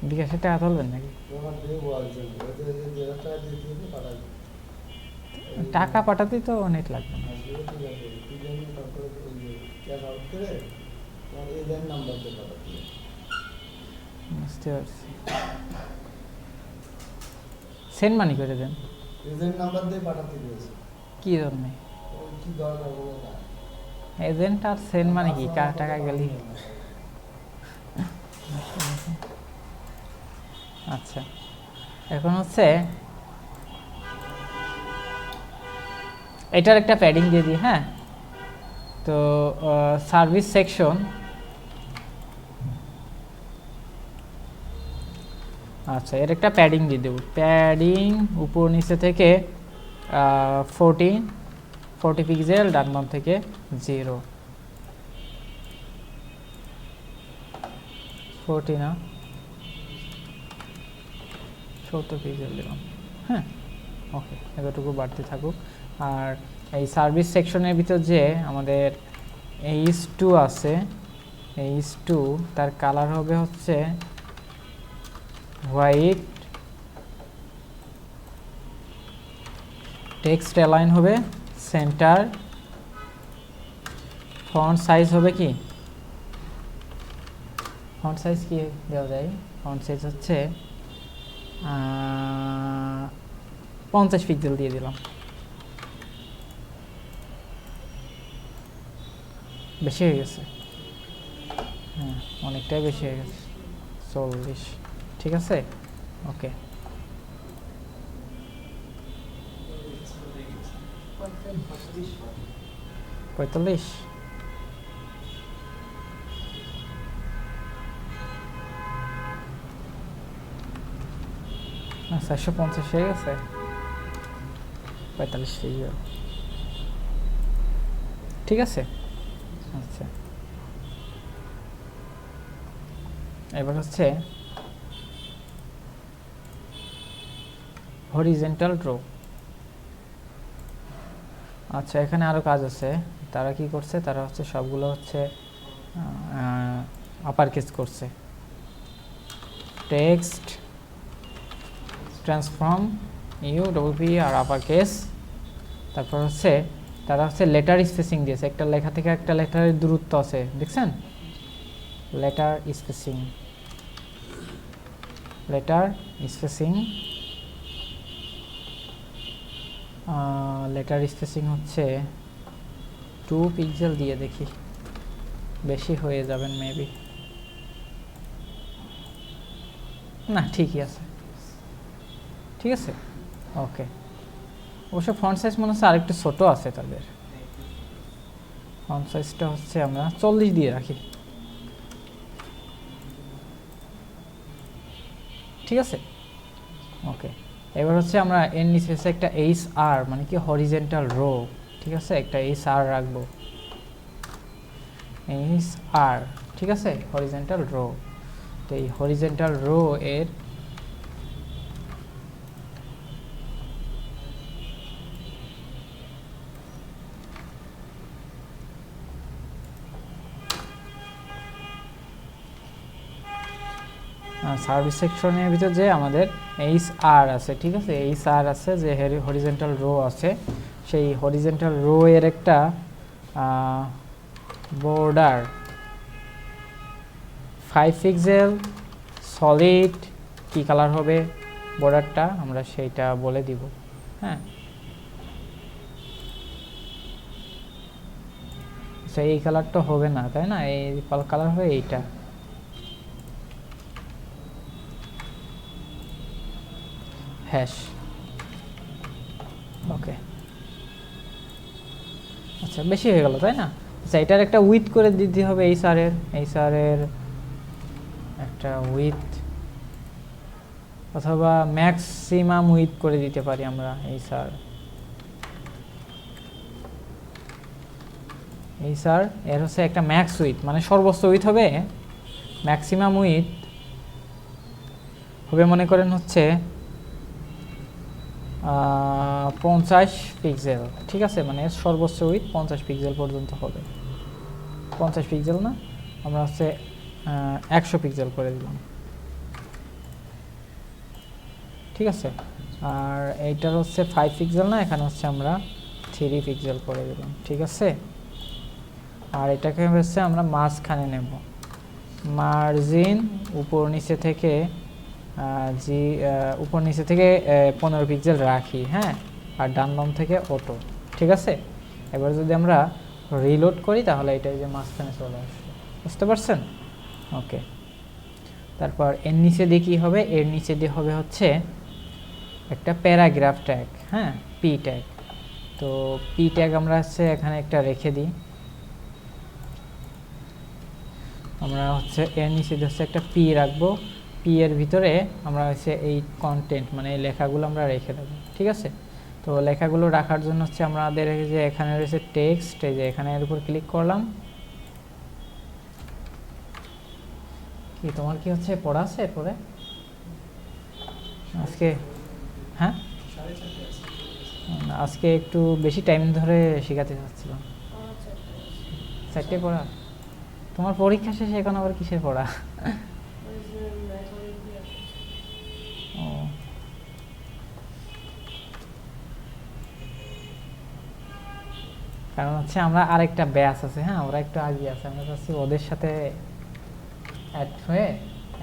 বিকাশে টাকা তুলবেন নাকি? টাকা পাঠাতেই তো নেট লাগবে না। বুঝতে পারছি, সেন্ড মানি করে দেন। কি জন্য এজেন্ট আর সেন্ড মানি কি, টাকা গেলি? আচ্ছা, এখন হচ্ছে এটার একটা প্যাডিং দিয়ে দিই, হ্যাঁ। তো সার্ভিস সেকশন, আচ্ছা এর একটা প্যাডিং দিয়ে দেবো। প্যাডিং উপর নিচে থেকে 40 পিক্সেল, ডান বাম থেকে 0, 40 না 70 পিক্সেল দিলাম, হ্যাঁ ওকে, এতটুকু বাড়তে থাকুক। আর এই সার্ভিস সেকশনের ভিতর যে আমাদের H2 আছে, H2 তার কালার হবে হচ্ছে হোয়াইট, টেক্সট অ্যালাইন হবে সেন্টার, ফন্ট সাইজ হবে কি, ফন্ট সাইজ কি দেওয়া যায়, ফন্ট সাইজ হচ্ছে 50 পিক্সেল দিয়ে দিলাম। বেশি হয়ে গেছে, হ্যাঁ অনেকটাই বেশি হয়ে গেছে, 40, ঠিক আছে ওকে। 45 না 450 হয়ে গেছে 45 পেজ ঠিক আছে আচ্ছা এবার হচ্ছে হরিজন্টাল রো আচ্ছা এখানে আরো কাজ আছে তারা কি করছে তারা হচ্ছে সবগুলো হচ্ছে আপার কেস করছে text transform U double P আর আপার কেস তারপর হচ্ছে তারা হচ্ছে লেটার স্পেসিং দিয়েছে একটা লেখা থেকে একটা লেটারের দূরত্ব আছে দেখছেন লেটার স্পেসিং লেটার স্পেসিং হচ্ছে 2 পিক্সেল দিয়ে দেখি বেশি হয়ে যাবেন মেবি না ঠিকই আছে ঠিক আছে ওকে অবশ্য ফন্ট সাইজ মনে হচ্ছে আরেকটু ছোট আছে তাদের ফন্ট সাইজটা হচ্ছে আমরা 40 দিয়ে রাখি ঠিক আছে ওকে এবার হচ্ছে আমরা এর নিচে একটা এইচ আর মানে কি হরিজন্টাল রো ঠিক আছে একটা এইচ আর রাখবো এইচ আর ঠিক আছে হরিজন্টাল রো তো এই হরিজন্টাল রো এর সার্ভিস সেকশনের ভিতর যে আমাদের এইচ আর আছে ঠিক আছে এইচ আর আছে যে হরিজন্টাল রো আছে সেই হরিজন্টাল রো এর একটা বর্ডার 5 পিক্সেল সলিড কি কালার হবে বর্ডারটা আমরা সেইটা বলে দিব হ্যাঁ সেই এই কালারটা হবে না তাই না এই কালার হবে এইটা হ্যাশ ওকে আচ্ছা বেশি হয়ে গেল তাই না আচ্ছা এটার একটা উইথ করে দিতে হবে এই সারের একটা উইথ অথবা ম্যাক্সিমাম উইথ করে দিতে পারি আমরা এই সার এর হচ্ছে একটা ম্যাক্স উইথ মানে সর্বোচ্চ উইথ হবে ম্যাক্সিমাম উইথ হবে মনে করেন হচ্ছে 50 পিক্সেল ঠিক আছে মানে সর্বোচ্চ উইথ 50 পিক্সেল পর্যন্ত হবে 50 পিক্সেল না আমরা হচ্ছে 100 পিক্সেল করে দিলাম ঠিক আছে আর এইটার হচ্ছে 5 পিক্সেল না এখানে হচ্ছে আমরা 3 পিক্সেল করে দিলাম ঠিক আছে আর এটাকে হচ্ছে আমরা মাঝখানে নেব মার্জিন উপর নিচে থেকে উপর নিচে থেকে 15 পিক্সেল রাখি হ্যাঁ আর ডান বাম থেকে অটো ঠিক আছে এবার যদি আমরা রিলোড করি তাহলে এটা যে মাঝখানে চলে আসবে বুঝতে পারছেন ওকে তারপর এর নিচে দিয়ে কী হবে এর নিচে দিয়ে হবে হচ্ছে একটা প্যারাগ্রাফ ট্যাগ হ্যাঁ পি ট্যাগ তো পি ট্যাগ আমরা হচ্ছে এখানে একটা রেখে দিই আমরা হচ্ছে এর নিচে হচ্ছে একটা পি রাখবো পি এর ভিতরে আমরা হচ্ছে এই কন্টেন্ট মানে এই লেখাগুলো আমরা রেখে দেবো ঠিক আছে তো লেখাগুলো রাখার জন্য হচ্ছে আমাদের যে এখানে রয়েছে টেক্সট এই যে এখানে এর উপর ক্লিক করলাম কি তোমার কি হচ্ছে পড়া আছে এরপরে আজকে হ্যাঁ আজকে একটু বেশি টাইম ধরে শেখাতে চাচ্ছিলাম 4টে পড়া তোমার পরীক্ষা শেষে এখন আবার কিসের পড়া কারণ হচ্ছে আমরা আরেকটা ব্যাচ আছে হ্যাঁ ওরা একটু আগে আছে আমরা চাচ্ছি ওদের সাথে অ্যাড হয়ে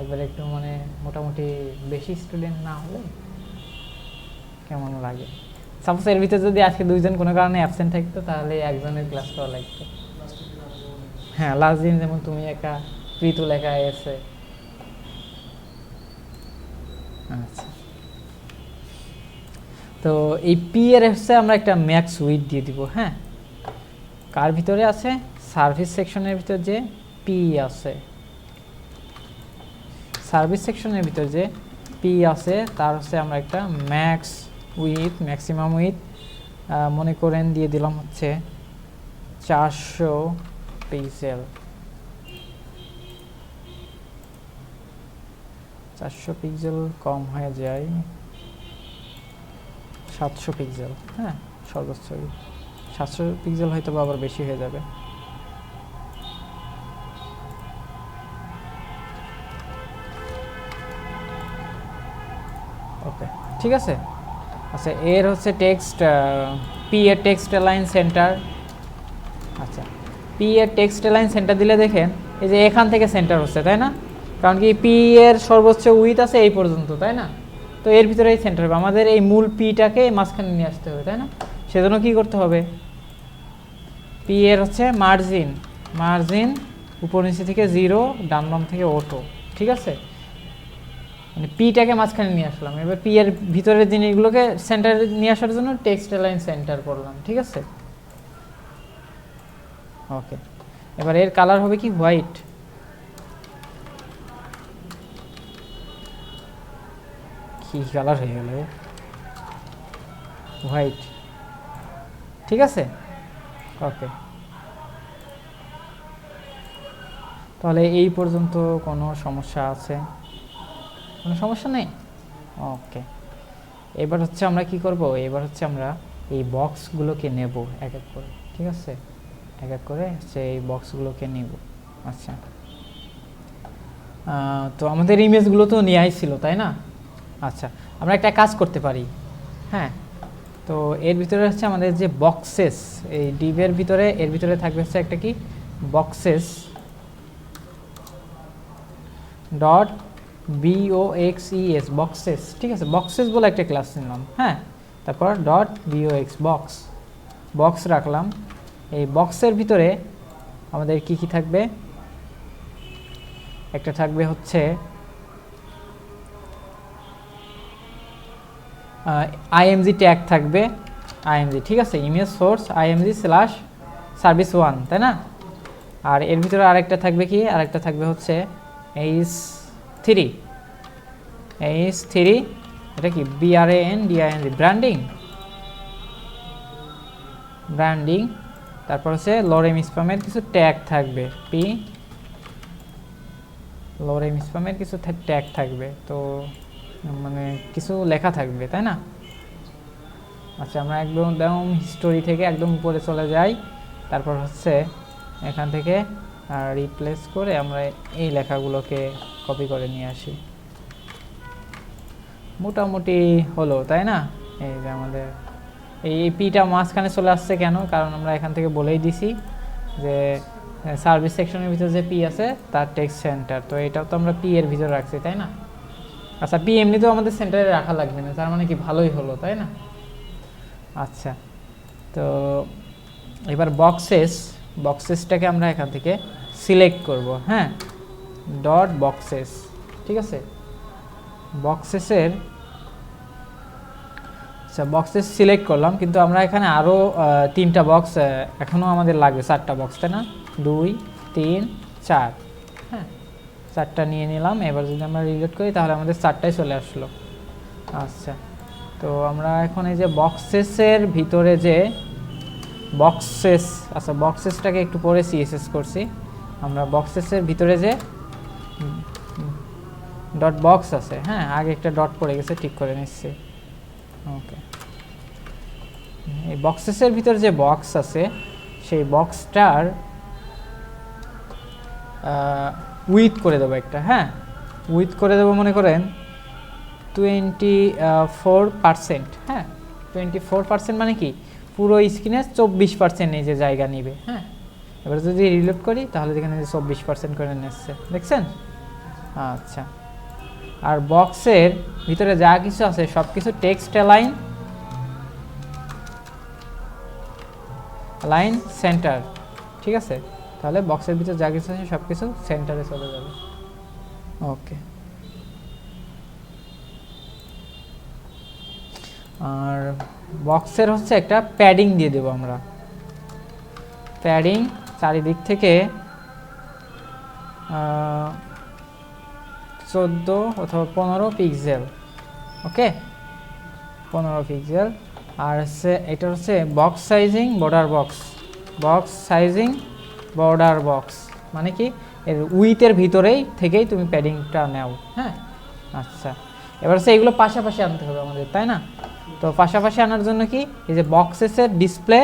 একবার একটু মানে মোটামুটি বেশি স্টুডেন্ট না হলে কেমন লাগে সাপোজ এর ভিতরে যদি আজকে 2 জন কোনো কারণে অ্যাবসেন্ট থাকতো তাহলে একজনের ক্লাস করা লাগতো হ্যাঁ লাস্ট দিন যেমন তুমি একা প্রীতু লেখা এসে আচ্ছা তো এই পি এর হচ্ছে আমরা একটা ম্যাক্স উইথ দিয়ে দিব। হ্যাঁ, কার ভিতরে আছে? সার্ভিস সেকশনের ভিতর যে পি আছে, সার্ভিস সেকশনের ভিতর যে পি আছে তার হচ্ছে আমরা একটা ম্যাক্স উইথ, ম্যাক্সিমাম উইথ মনে করেন দিয়ে দিলাম হচ্ছে 400 পিক্সেল। 400 পিক্সেল কম হয়ে যায়, 700 পিক্সেল। হ্যাঁ, সর্বোচ্চ 700 পিক্সেল হয়তো আবার বেশি হয়ে যাবে। ওকে, ঠিক আছে। আচ্ছা, এর হচ্ছে টেক্সট, পি এর টেক্সট অ্যালাইন সেন্টার। আচ্ছা, পি এর টেক্সট অ্যালাইন সেন্টার দিলে দেখেন এই যে এখান থেকে সেন্টার হচ্ছে, তাই না? কারণ কি পি এর সর্বোচ্চ উইথ আছে এই পর্যন্ত, তাই না? তো এর ভিতরেই সেন্টার হবে। আমাদের এই মূল পিটাকে মাঝখানে নিয়ে আসতে হবে, তাই না? সেজন্য কি করতে হবে? পি এর হচ্ছে মার্জিন, মার্জিন উপর নিচে থেকে 0, ডান বাম থেকে অটো। ঠিক আছে, মানে পিটাকে মাঝখানে নিয়ে আসলাম। এবার পি এর ভিতরের জিনিসগুলোকে সেন্টারে নিয়ে আসার জন্য টেক্সট অ্যালাইন সেন্টার করলাম। ঠিক আছে, ওকে। এবার এর কালার হবে কি? হোয়াইট। কি কালার হয়ে গেল? হোয়াইট। ঠিক আছে, ওকে। তাহলে এই পর্যন্ত কোনো সমস্যা আছে? কোনো সমস্যা নেই, ওকে। এবার হচ্ছে আমরা কি করব? এবার হচ্ছে আমরা এই বক্সগুলোকে নেব এক এক করে। ঠিক আছে, এক এক করে হচ্ছে এই বক্সগুলোকে নিব। আচ্ছা, তো আমাদের ইমেজগুলো তো নেওয়াই ছিল, তাই না? আচ্ছা, আমরা একটা কাজ করতে পারি। হ্যাঁ, তো এর ভিতরে হচ্ছে আমাদের যে বক্সেস, এই ডিভের ভিতরে এর ভিতরে থাকবে হচ্ছে একটা কি বক্সেস ডট BOXES, বক্সেস। ঠিক আছে, বক্সেস বলে একটা ক্লাস নিলাম। হ্যাঁ, তারপর ডট BOX, বক্স, বক্স রাখলাম। এই বক্সের ভিতরে আমাদের কি কি থাকবে? একটা থাকবে হচ্ছে IMG ট্যাগ থাকবে, IMG। ঠিক আছে, image source IMG slash service 1, তাই না? আর এর ভিতরে আরেকটা থাকবে কি? আরেকটা থাকবে হচ্ছে H3, এটা কি? BRANDING, branding, branding. তারপর হচ্ছে লরেম স্প্যামের কিছু ট্যাগ থাকবে, লরেম স্প্যামের কিছু ট্যাগ থাকবে, তো মানে কিছু লেখা থাকবে, তাই না? আচ্ছা, আমরা একদম হিস্টোরি থেকে একদম উপরে চলে যাই। তারপর হচ্ছে এখান থেকে রিপ্লেস করে আমরা এই লেখাগুলোকে কপি করে নিয়ে আসি। মোটামুটি হলো, তাই না? এই যে আমাদের এই পিটা মাঝখানে চলে আসছে কেন? কারণ আমরা এখান থেকে বলেই দিছি যে সার্ভিস সেকশনের ভিতরে যে পি আছে তার টেক্সট সেন্টার, তো এটাও তো আমরা পি এর ভিতরে রাখছি, তাই না? আচ্ছা, পি এমনিতেও আমাদের সেন্টারে রাখা লাগবে না, তার মানে কি ভালোই হলো, তাই না? আচ্ছা, তো এবার বক্সেসটাকে আমরা এখান থেকে সিলেক্ট করব। হ্যাঁ, ডট বক্সেস। ঠিক আছে, বক্সেসের, আচ্ছা বক্সেস সিলেক্ট করলাম, কিন্তু আমরা এখানে আরও 3টা বক্স এখনও আমাদের লাগবে, 4টা বক্স, তাই না? 2, 3, 4। হ্যাঁ, 4টা নিয়ে নিলাম। এবার যদি আমরা রিলোড করি তাহলে আমাদের 4টাই চলে আসলো। আচ্ছা, তো আমরা এখন এই যে বক্সেসের ভিতরে যে বক্সেস, আচ্ছা বক্সেসটাকে একটু পরে CSS করছি আমরা। বক্সেসের ভিতরে যে ডট বক্স আছে, হ্যাঁ আগে একটা ডট পড়ে গেছে, ঠিক করে নিচ্ছি। ওকে, এই বক্সেসের ভিতরে যে বক্স আছে সেই বক্সটার উইথ করে দেবো একটা। হ্যাঁ, উইথ করে দেবো মনে করেন 24%। হ্যাঁ, 24% মানে কি? পুরো স্ক্রিনে 24% এই যে জায়গা নিবে। হ্যাঁ, এবার যদি রিলোড করি তাহলে এখানে 24% করে নিচ্ছে, দেখছেন? আচ্ছা, আর বক্সের ভিতরে যা কিছু আছে সব কিছু টেক্সট অ্যালাইন সেন্টার। ঠিক আছে, তাহলে বক্সের ভিতরে যা কিছু আছে সব কিছু সেন্টারে চলে যাবে। ওকে, আর বক্সের হচ্ছে একটা প্যাডিং দিয়ে দেবো আমরা, প্যাডিং চারিদিক থেকে 14 অথবা 15 পিক্সেল, ওকে 15 পিক্সেল। আর হচ্ছে এটা হচ্ছে box sizing border box, box sizing border box মানে কি এর উইথের ভিতরেই থেকেই তুমি প্যাডিংটা নাও, হ্যাঁ। আচ্ছা, এবার হচ্ছে এগুলো পাশাপাশি আনতে হবে আমাদের, তাই না? তো পাশাপাশি আনার জন্য কি এই যে বক্সেসের ডিসপ্লে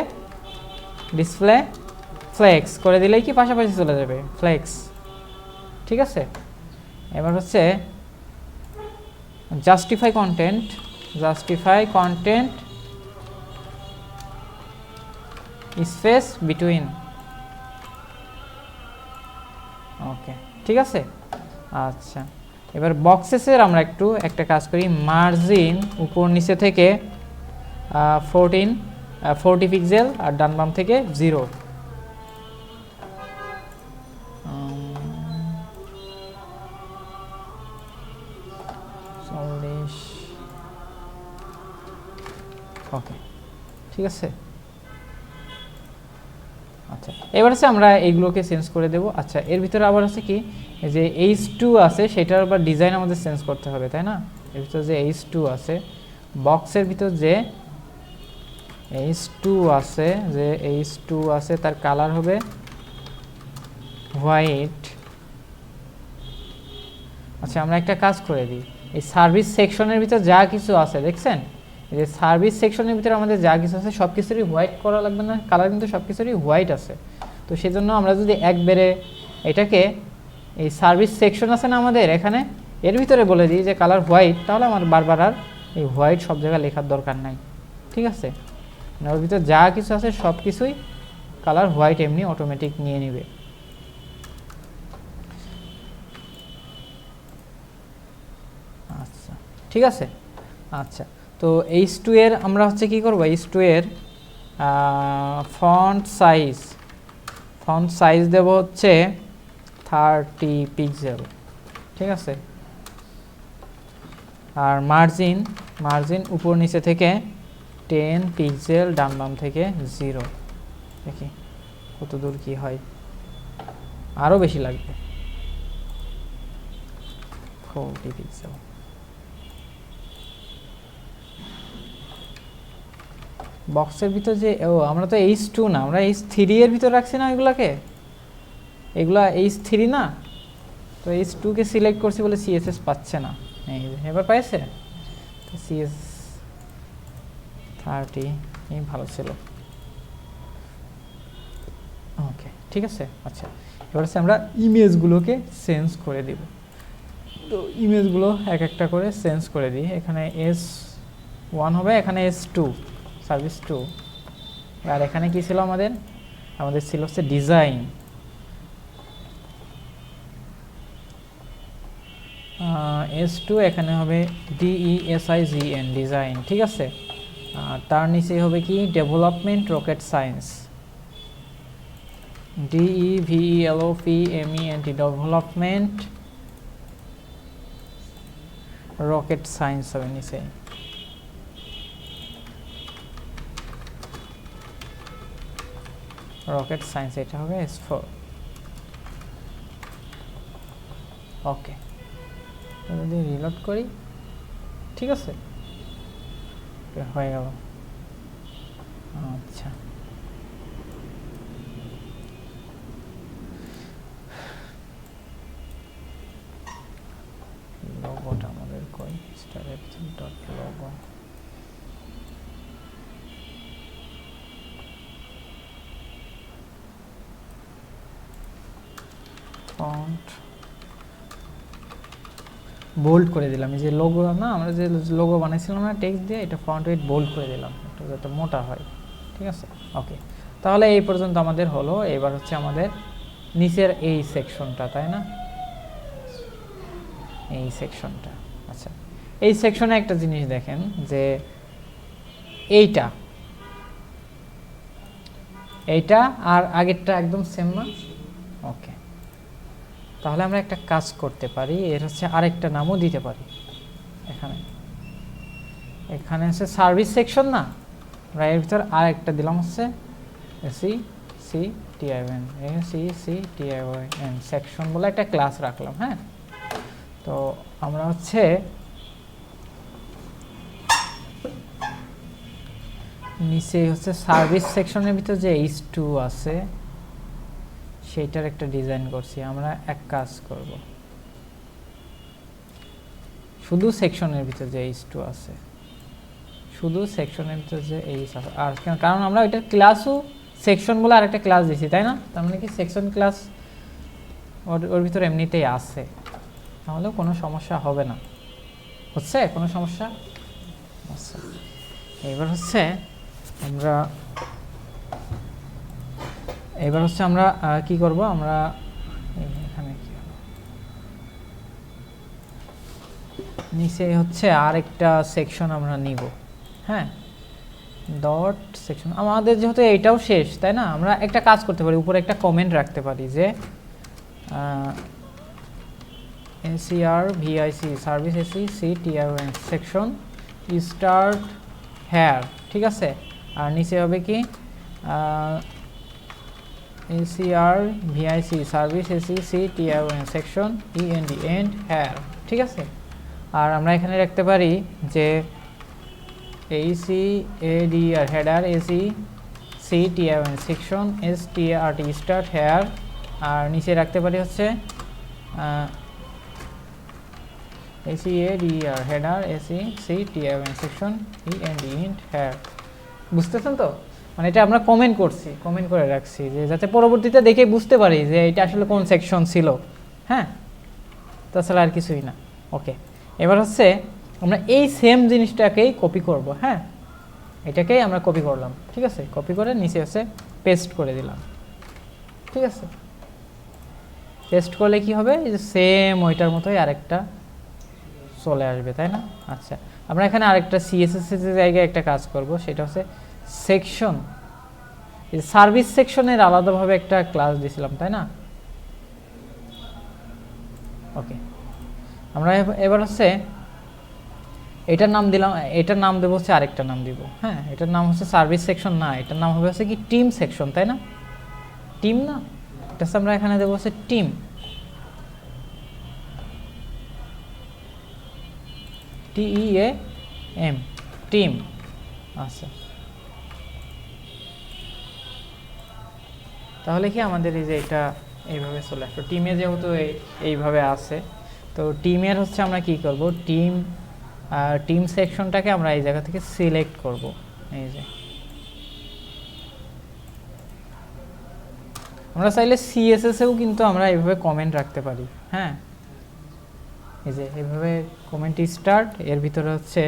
ফ্লেক্স করে দিলেই কি পাশাপাশি চলে যাবে, ফ্লেক্স, ঠিক আছে। এবার হচ্ছে জাস্টিফাই কন্টেন্ট স্পেস বিটুইন, ওকে ঠিক আছে। আচ্ছা, এবার বক্সেসের আমরা একটা কাজ করি, মার্জিন উপর নিচে থেকে 40 পিক্সেল আর ডান বাম থেকে 0, ওকে ঠিক আছে। আচ্ছা, এবার হচ্ছে আমরা এইগুলোকে চেঞ্জ করে দেব। আচ্ছা, এর ভিতরে আবার হচ্ছে কি যে H2 আছে, সেটার আবার ডিজাইন আমাদের চেঞ্জ করতে হবে, তাই না? এর ভিতরে যে H2 আছে, বক্সের ভিতর যে H2 আছে তার কালার হবে হোয়াইট। আচ্ছা, আমরা একটা কাজ করে দিই, এই সার্ভিস সেকশনের ভিতর যা কিছু আছে দেখছেন, এই যে সার্ভিস সেকশনের ভিতরে আমাদের যা কিছু আছে সব কিছুরই হোয়াইট করা লাগবে না, কালার কিন্তু সব কিছুরই হোয়াইট আছে। তো সেজন্য আমরা যদি একবারে এটাকে এই সার্ভিস সেকশন আছে না আমাদের এখানে, এর ভিতরে বলে দিই যে কালার হোয়াইট, তাহলে আমার বারবার আর এই হোয়াইট সব জায়গায় লেখার দরকার নাই, ঠিক আছে। ওর ভিতরে যা কিছু আছে সব কিছুই কালার হোয়াইট এমনি অটোমেটিক নিয়ে নেবে। আচ্ছা ঠিক আছে। আচ্ছা, তো H2 এর আমরা হচ্ছে কি করব, H2 এর ফন্ট সাইজ দেব হচ্ছে 30 পিক্সেল, ঠিক আছে। আর মার্জিন উপর নিচে থেকে 10 পিক্সেল, ডান বাম থেকে 0, দেখি কত দূর কি হয়, আরও বেশি লাগবে 40 পিক্সেল। বক্সের ভিতর যে আমরা তো H2 না, আমরা H3 এর ভিতর রাখছি না, এগুলা H3 না, তো H2 কে সিলেক্ট করছি বলে CSS পাচ্ছে না, এবার পাইছে, তো CS 30 এই ভালো ছিল, ওকে ঠিক আছে। আচ্ছা, এবার হচ্ছে আমরা ইমেজগুলোকে চেঞ্জ করে দিব, তো ইমেজগুলো এক একটা করে চেঞ্জ করে দিই। এখানে S1 হবে, এখানে S2 সার্ভিস 2, আর এখানে কি ছিল আমাদের ছিল হচ্ছে ডিজাইন, S2 এখানে হবে DESIGN ডিজাইন, ঠিক আছে। আর তার নিচে হবে কি development rocket science, DEVELOPMENT development rocket science হবে নিচে। রকেট সায়েন্স এটা হবে S4, ওকে। যদি রিলোড করি, ঠিক আছে, হয়ে গেল। আচ্ছা, লোগোটা আমাদের কই, startup.logo, ফন্ট বোল্ড করে দিলাম, এই যে লোগো না, আমরা যে লোগো বানাইছিলাম না টেক্সট দিয়ে, এটা ফন্ট ওয়েট বোল্ড করে দিলাম একটু যাতে মোটা হয়, ঠিক আছে, ওকে। তাহলে এই পর্যন্ত আমাদের হলো। এবার হচ্ছে আমাদের নিচের এই সেকশনটা, তাই না, এই সেকশনটা। আচ্ছা, এই সেকশনে একটা জিনিস দেখেন যে এইটা আর আগেরটা একদম সেম না, ওকে। তাহলে আমরা একটা কাজ করতে পারি, এর হচ্ছে আরেকটা নামও দিতে পারি এখানে, এখানে হচ্ছে সার্ভিস সেকশন না, আমরা এর ভিতর আর একটা দিলাম হচ্ছে C C T I O N, C C T I O N section বলে একটা ক্লাস রাখলাম। হ্যাঁ, তো আমরা হচ্ছে নিচে হচ্ছে সার্ভিস সেকশনের ভিতর যে H2 আছে সেইটার একটা ডিজাইন করছি। আমরা এক কাজ করব, শুধু সেকশনের ভিতর যে H2 আছে, শুধু সেকশনের ভিতর যে H আছে, আর কারণ আমরা ওইটার ক্লাসও সেকশন বলে আরেকটা ক্লাস দিছি, তাই না? তার মানে কি সেকশন ক্লাস ওর ভিতরে এমনিতেই আছে, তাহলেও কোনো সমস্যা হবে না। হচ্ছে কোনো সমস্যা? আচ্ছা, এবার হচ্ছে আমরা কি করব, আমরা এখানে কি নিচে হচ্ছে আরেকটা সেকশন আমরা নিব। হ্যাঁ, ডট সেকশন আমাদের যেহেতু এইটাও শেষ, তাই না? আমরা একটা কাজ করতে পারি, উপরে একটা কমেন্ট রাখতে পারি যে ACR VIC service AC C TRN section start here, ঠিক আছে? আর নিচে হবে কি ACR VIC service AC C TRN section END end here, ঠিক আছে? আর আমরা এখানে রাখতে পারি যে ACADR header AC C TRN section START start here, আর নিচে রাখতে পারি হচ্ছে ACADR header AC C TRN section END end here. বুঝতেছেন তো? মানে এটা আমরা কমেন্ট করছি, কমেন্ট করে রাখছি যে যাতে পরবর্তীতে দেখে বুঝতে পারি যে এটা আসলে কোন সেকশন ছিল। হ্যাঁ, তাছাড়া আর কিছুই না। ওকে, এবার হচ্ছে আমরা এই সেম জিনিসটাকেই কপি করব। হ্যাঁ, এটাকেই আমরা কপি করলাম, ঠিক আছে? কপি করে নিচে হচ্ছে পেস্ট করে দিলাম, ঠিক আছে? পেস্ট করলে কি হবে, এই যে সেম ওইটার মতোই আরেকটা চলে আসবে, তাই না? আচ্ছা, আমরা এখানে আরেকটা CSS এর জায়গায় একটা কাজ করব, সেটা হচ্ছে সেকশন। এই সার্ভিস সেকশনের আলাদাভাবে একটা ক্লাস দিয়েছিলাম, তাই না? ওকে, আমরা এবার হচ্ছে এটার নাম দিলাম, এটার নাম দেবো হচ্ছে আরেকটা নাম দিব। হ্যাঁ, এটার নাম হচ্ছে সার্ভিস সেকশন না, এটার নাম হবে হচ্ছে কি টিম সেকশন, তাই না? টিম না, এটা আমরা এখানে দেবো হচ্ছে টিম, TEAM, টিম। আচ্ছা, তাহলে কি আমাদের এই যে এটা এইভাবে চলে আসলো, টিমে যেহেতু এইভাবে আছে, তো টিমের হচ্ছে আমরা কি করব, টিম সেকশনটাকে আমরা এই জায়গা থেকে সিলেক্ট করব। এই যে আমরা চাইলে CSS এও কিন্তু আমরা এইভাবে কমেন্ট রাখতে পারি। হ্যাঁ, এই যে এইভাবে কমেন্ট স্টার্ট, এর ভিতরে হচ্ছে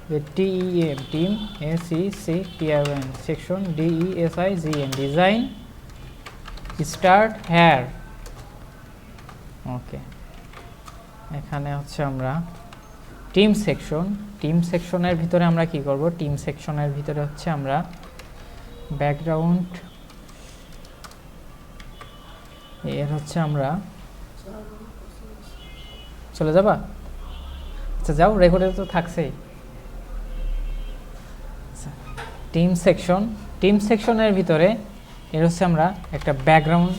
যে TEM team ACCTION section DESIGN design start here. Okay, এখানে হচ্ছে আমরা টিম সেকশনের ভিতরে আমরা কি করব, টিম সেকশনের ভিতরে হচ্ছে আমরা ব্যাকগ্রাউন্ড এর হচ্ছে আমরা চলে যাবা। আচ্ছা যাও, রেকর্ডে তো থাকছেই। আচ্ছা, টিম সেকশনের ভিতরে এর হচ্ছে আমরা একটা ব্যাকগ্রাউন্ড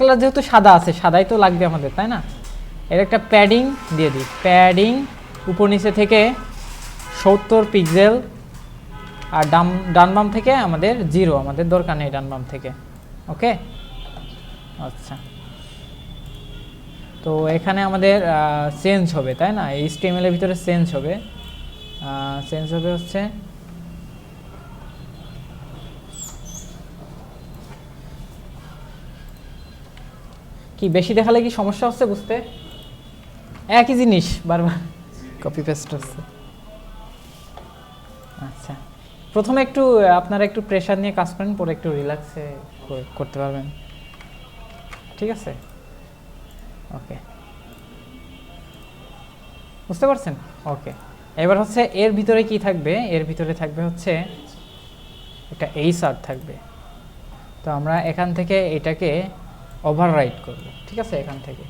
কালার যেহেতু সাদা আছে, সাদাই তো লাগবে আমাদের, তাই না? এর একটা প্যাডিং দিয়ে দিই, প্যাডিং উপর নিচে থেকে 70 পিক্সেল, আর ডান বাম থেকে আমাদের 0, আমাদের দরকার নেই ডান বাম থেকে। ওকে, আচ্ছা, তো এখানে আমাদের চেঞ্জ হবে, তাই না? HTML এর ভিতরে চেঞ্জ হবে হচ্ছে কি, বেশি দেখালে কি সমস্যা হচ্ছে বুঝতে? একই জিনিস বারবার কপি পেস্ট হচ্ছে। আচ্ছা, প্রথমে একটু আপনারা একটু প্রেশার নিয়ে কাজ করেন, পরে একটু রিল্যাক্সে করতে পারবেন, ঠিক আছে? ওকে, বুঝতে পারছেন? ওকে, এবার হচ্ছে এর ভিতরে কি থাকবে, এর ভিতরে থাকবে হচ্ছে একটা HR থাকবে। তো আমরা এখান থেকে এটাকে ওভাররাইট করব, ঠিক আছে? এখান থেকে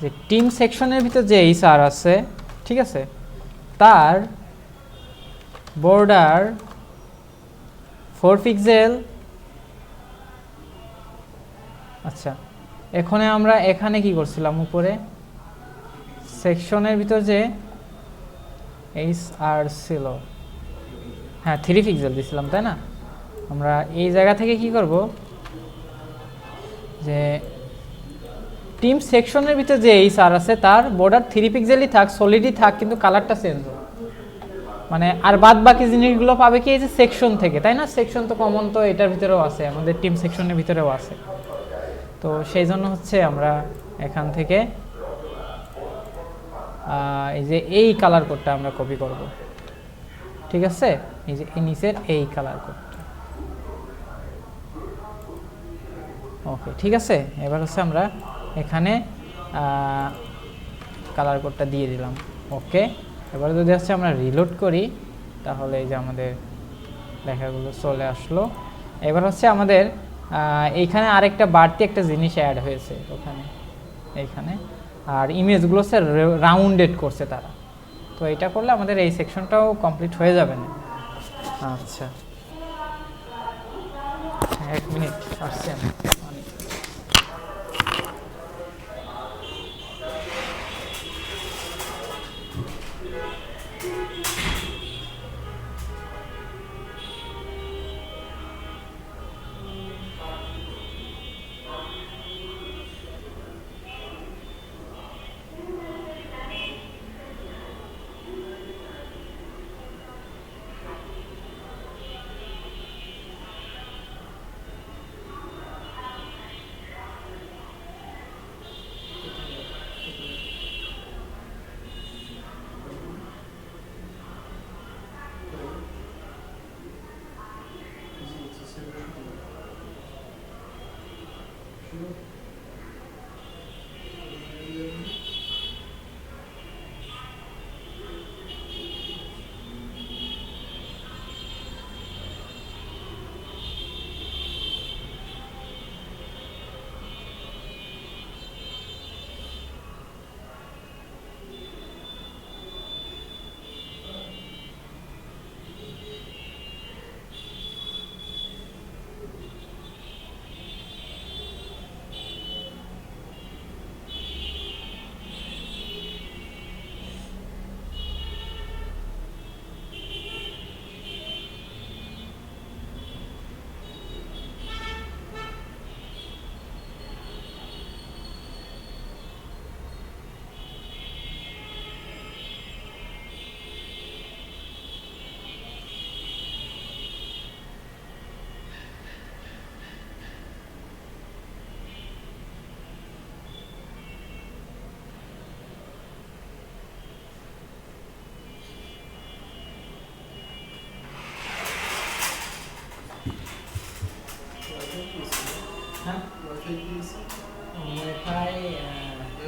যে টিম সেকশনের ভিতর যে HR আছে, ঠিক আছে, তার বর্ডার 4 পিক্সেল। আচ্ছা, এখানে কি করছিলাম, উপরে সেকশনের ভিতর যে আর ছিল, হ্যাঁ 3 পিক্সেল দিছিলাম তাই না। আমরা এই জায়গা থেকে কি করব, যে টিম সেকশনের ভিতর যে আর আছে তার বর্ডার 3 পিক্সেলই থাক, সলিডই থাক, কিন্তু কালারটা চেঞ্জ হবে। মানে আর বাদ বাকি জিনিসগুলো পাবে কি এই যে সেকশন থেকে, তাই না। সেকশন তো কমন, তো এটার ভিতরেও আছে, আমাদের টিম সেকশনের ভিতরেও আছে। তো সেই জন্য হচ্ছে আমরা এখান থেকে এই যে এই কালার কোডটা আমরা কপি করব, ঠিক আছে। এই যে নিচের এই কালার কোডটা, ওকে ঠিক আছে। এবার হচ্ছে আমরা এখানে কালার কোডটা দিয়ে দিলাম, ওকে। এবার যদি হচ্ছে আমরা রিলোড করি, তাহলে এই যে আমাদের লেখাগুলো চলে আসলো। এবার হচ্ছে আমাদের এইখানে আরেকটা বাড়তি একটা জিনিস অ্যাড হয়েছে ওখানে, এইখানে। আর ইমেজগুলো হচ্ছে রাউন্ডেড করছে তারা, তো এটা করলে আমাদের এই সেকশনটাও কমপ্লিট হয়ে যাবে না। আচ্ছা, 1 মিনিট আসছে আমি।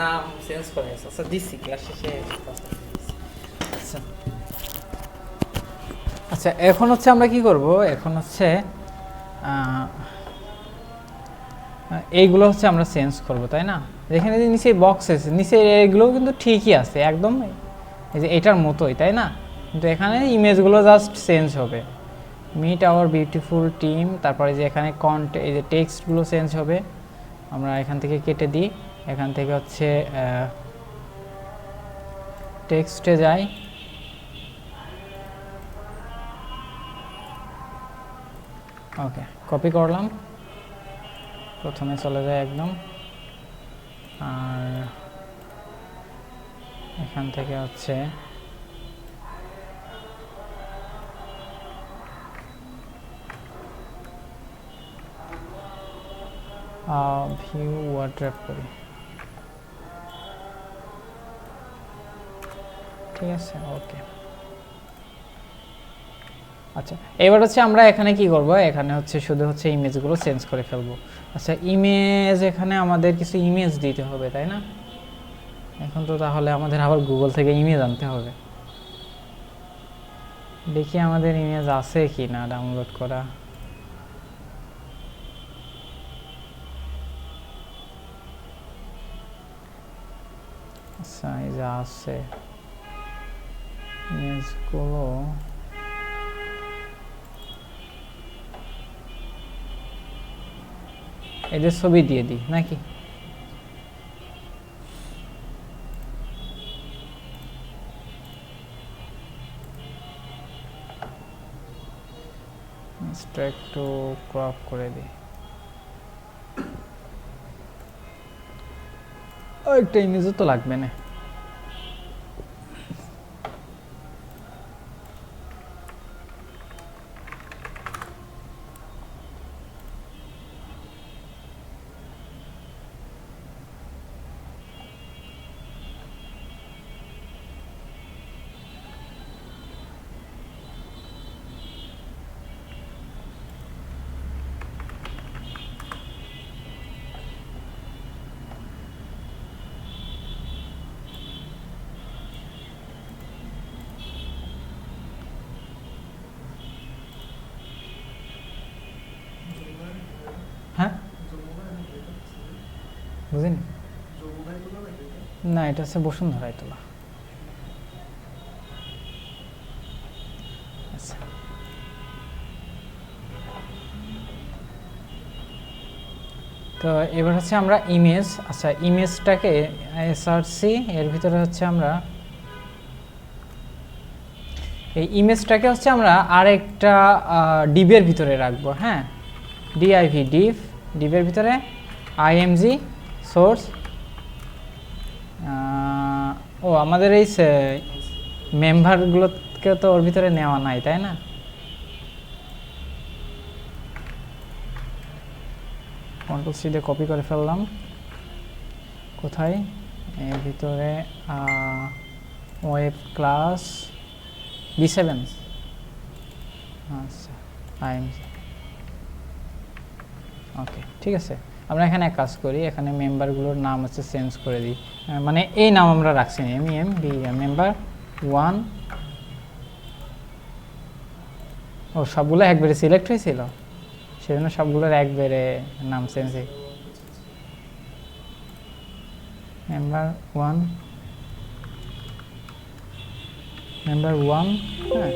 নাম চেঞ্জ করে আচ্ছা দিচ্ছি ক্লাস শেষে। আচ্ছা আচ্ছা, এখন হচ্ছে আমরা কি করব, এখন হচ্ছে এইগুলো হচ্ছে আমরা চেঞ্জ করব, তাই না। এখানে যে নিচে বক্স আছে, নিচে এগুলোও কিন্তু ঠিকই আছে একদম, এই যে এটার মতোই, তাই না। কিন্তু এখানে ইমেজগুলো জাস্ট চেঞ্জ হবে। মিট আওয়ার বিউটিফুল টিম, তারপরে যে এখানে এই যে টেক্সটগুলো চেঞ্জ হবে। আমরা এখান থেকে কেটে দিই, এখান থেকে হচ্ছে টেক্সটে যাই, ওকে কপি করলাম, প্রথমে চলে যায় একদম। আর এখান থেকে হচ্ছে ভিউ ওয়ার্ড্রপ করি, ঠিক আছে ওকে। আচ্ছা, এবার হচ্ছে আমরা এখানে কি করব, এখানে হচ্ছে শুধু হচ্ছে ইমেজগুলো চেঞ্জ করে ফেলবো। আচ্ছা, ইমেজ, এখানে আমাদের কিছু ইমেজ দিতে হবে, তাই না। এখন তো তাহলে আমাদের আবার গুগল থেকে ইমেজ আনতে হবে। দেখি আমাদের ইমেজ আছে কি না ডাউনলোড করা। আচ্ছা, এই যে আছে ইমেজগুলো, এদের ছবি দিয়ে দিই নাকি? একটু ক্রপ করে দিই, একটা ইমেজও তো লাগবে না। হ্যাঁ বুঝিনি, না এটা হচ্ছে বসুন্ধরায় তোলা। আচ্ছা তো এবার হচ্ছে আমরা ইমেজ, আচ্ছা ইমেজটাকে এসআরসি এর ভিতরে হচ্ছে আমরা এই ইমেজটাকে হচ্ছে আমরা আরেকটা ডিভের ভিতরে রাখবো। হ্যাঁ ডিআইভি ডিভের ভিতরে আইএমজি সোর্স। ও আমাদের এই মেম্বারগুলোকে তো ওর ভিতরে নেওয়া নাই তাই না? কন্ট্রোল সি দিয়ে কপি করে ফেললাম। কোথায়? এর ভিতরে ওয়েব ক্লাস B7। আচ্ছা আইএমজি, ওকে ঠিক আছে। আমরা এখানে এক কাজ করি, এখানে মেম্বারগুলোর নাম হচ্ছে চেঞ্জ করে দিই, মানে এই নাম আমরা রাখছি না, মেম্বার 1। ও সবগুলো একবারে সিলেক্ট হয়েছিল, সেজন্য সবগুলোর একবারে নাম চেঞ্জ। মেম্বার 1 হ্যাঁ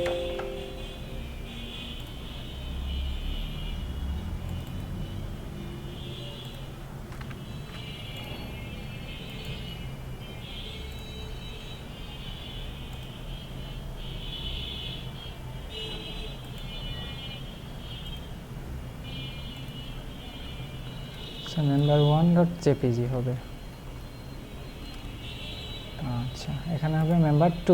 member1.jpg হবে। আচ্ছা এখানে হবে member2।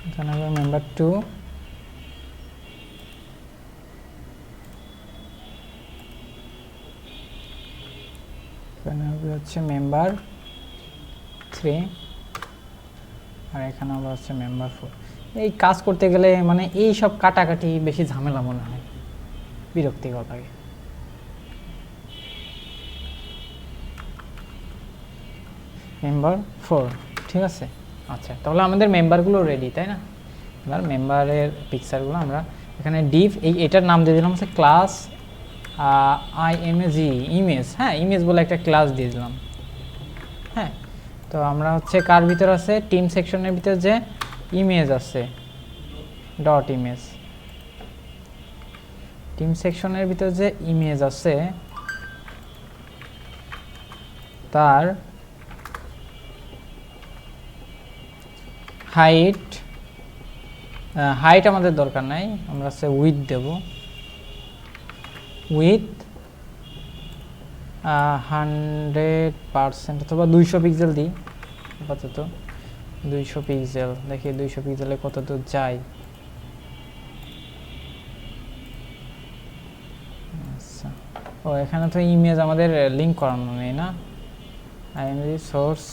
এখানে হবে member2। এখানে হবে হচ্ছে member3 আর এখানে হবে হচ্ছে member4। এই কাজ করতে গেলে মানে এই সব কাটাকাটি বেশি ঝামেলা মনে হয়, বিরক্তিকর লাগে। member4 ঠিক আছে। আচ্ছা তাহলে আমাদের মেম্বারগুলো রেডি তাই না? এবার মেম্বারের পিকচারগুলো আমরা এখানে ডিভ এটার নাম দিয়ে দিলাম হচ্ছে ক্লাস IMG ইমেজ। হ্যাঁ ইমেজ বলে একটা ক্লাস দিয়ে দিলাম। হ্যাঁ তো আমরা হচ্ছে কার ভিতর আছে, টিম সেকশনের ভিতর যে ইমেজ আছে ডট ইমেজ, টিম সেকশনের ভিতর যে ইমেজ আছে তার হাইট আমাদের দরকার নাই, আমরা হচ্ছে উইথ দেব, উইথ 100% অথবা 200 পিক্সেল দিই আপাতত। 200 পিক্সেল, দেখি 200 পিক্সেলে কত দূর যায়। আচ্ছা ও এখানে তো ইমেজ আমাদের লিঙ্ক করানো নেই না, আইএমজি সোর্স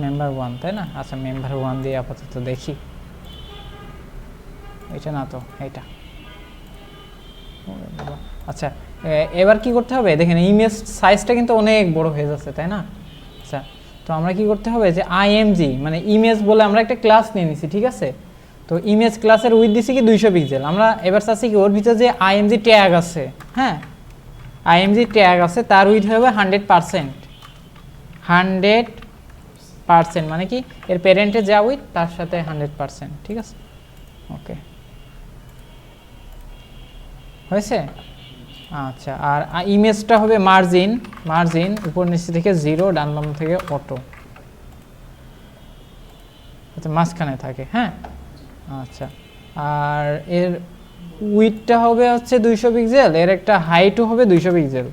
member1 তাই না? আচ্ছা member1 দিয়ে আপাতত দেখি, এটা না তো এটা। আচ্ছা এবার কি করতে হবে দেখেন, ইমেজ সাইজটা কিন্তু অনেক বড় হয়ে যাচ্ছে তাই না? আচ্ছা তো আমরা কি করতে হবে যে আইএমজি মানে ইমেজ বলে আমরা একটা ক্লাস নিয়ে নিছি, ঠিক আছে? তো ইমেজ ক্লাসের উইথ দিছি কি 200 পিক্সেল। আমরা এবার চাচ্ছি কি ওর ভিতরে যে আইএমজি ট্যাগ আছে, হ্যাঁ আইএমজি ট্যাগ আছে তার উইথ হবে 100%। পার্সেন্ট মানে কি এর প্যারেন্টে যা উইথ তার সাথে 100%, ঠিক আছে। ওকে, হয়েছে। আচ্ছা, আর ইমেজটা হবে মার্জিন, মার্জিন উপর নিচে থেকে 0, ডান বাম থেকে অটো, আচ্ছা মাঝখানে থাকে, হ্যাঁ। আচ্ছা, আর এর উইথটা হবে হচ্ছে 200 পিক্সেল, এর একটা হাইটও হবে 200 পিক্সেল,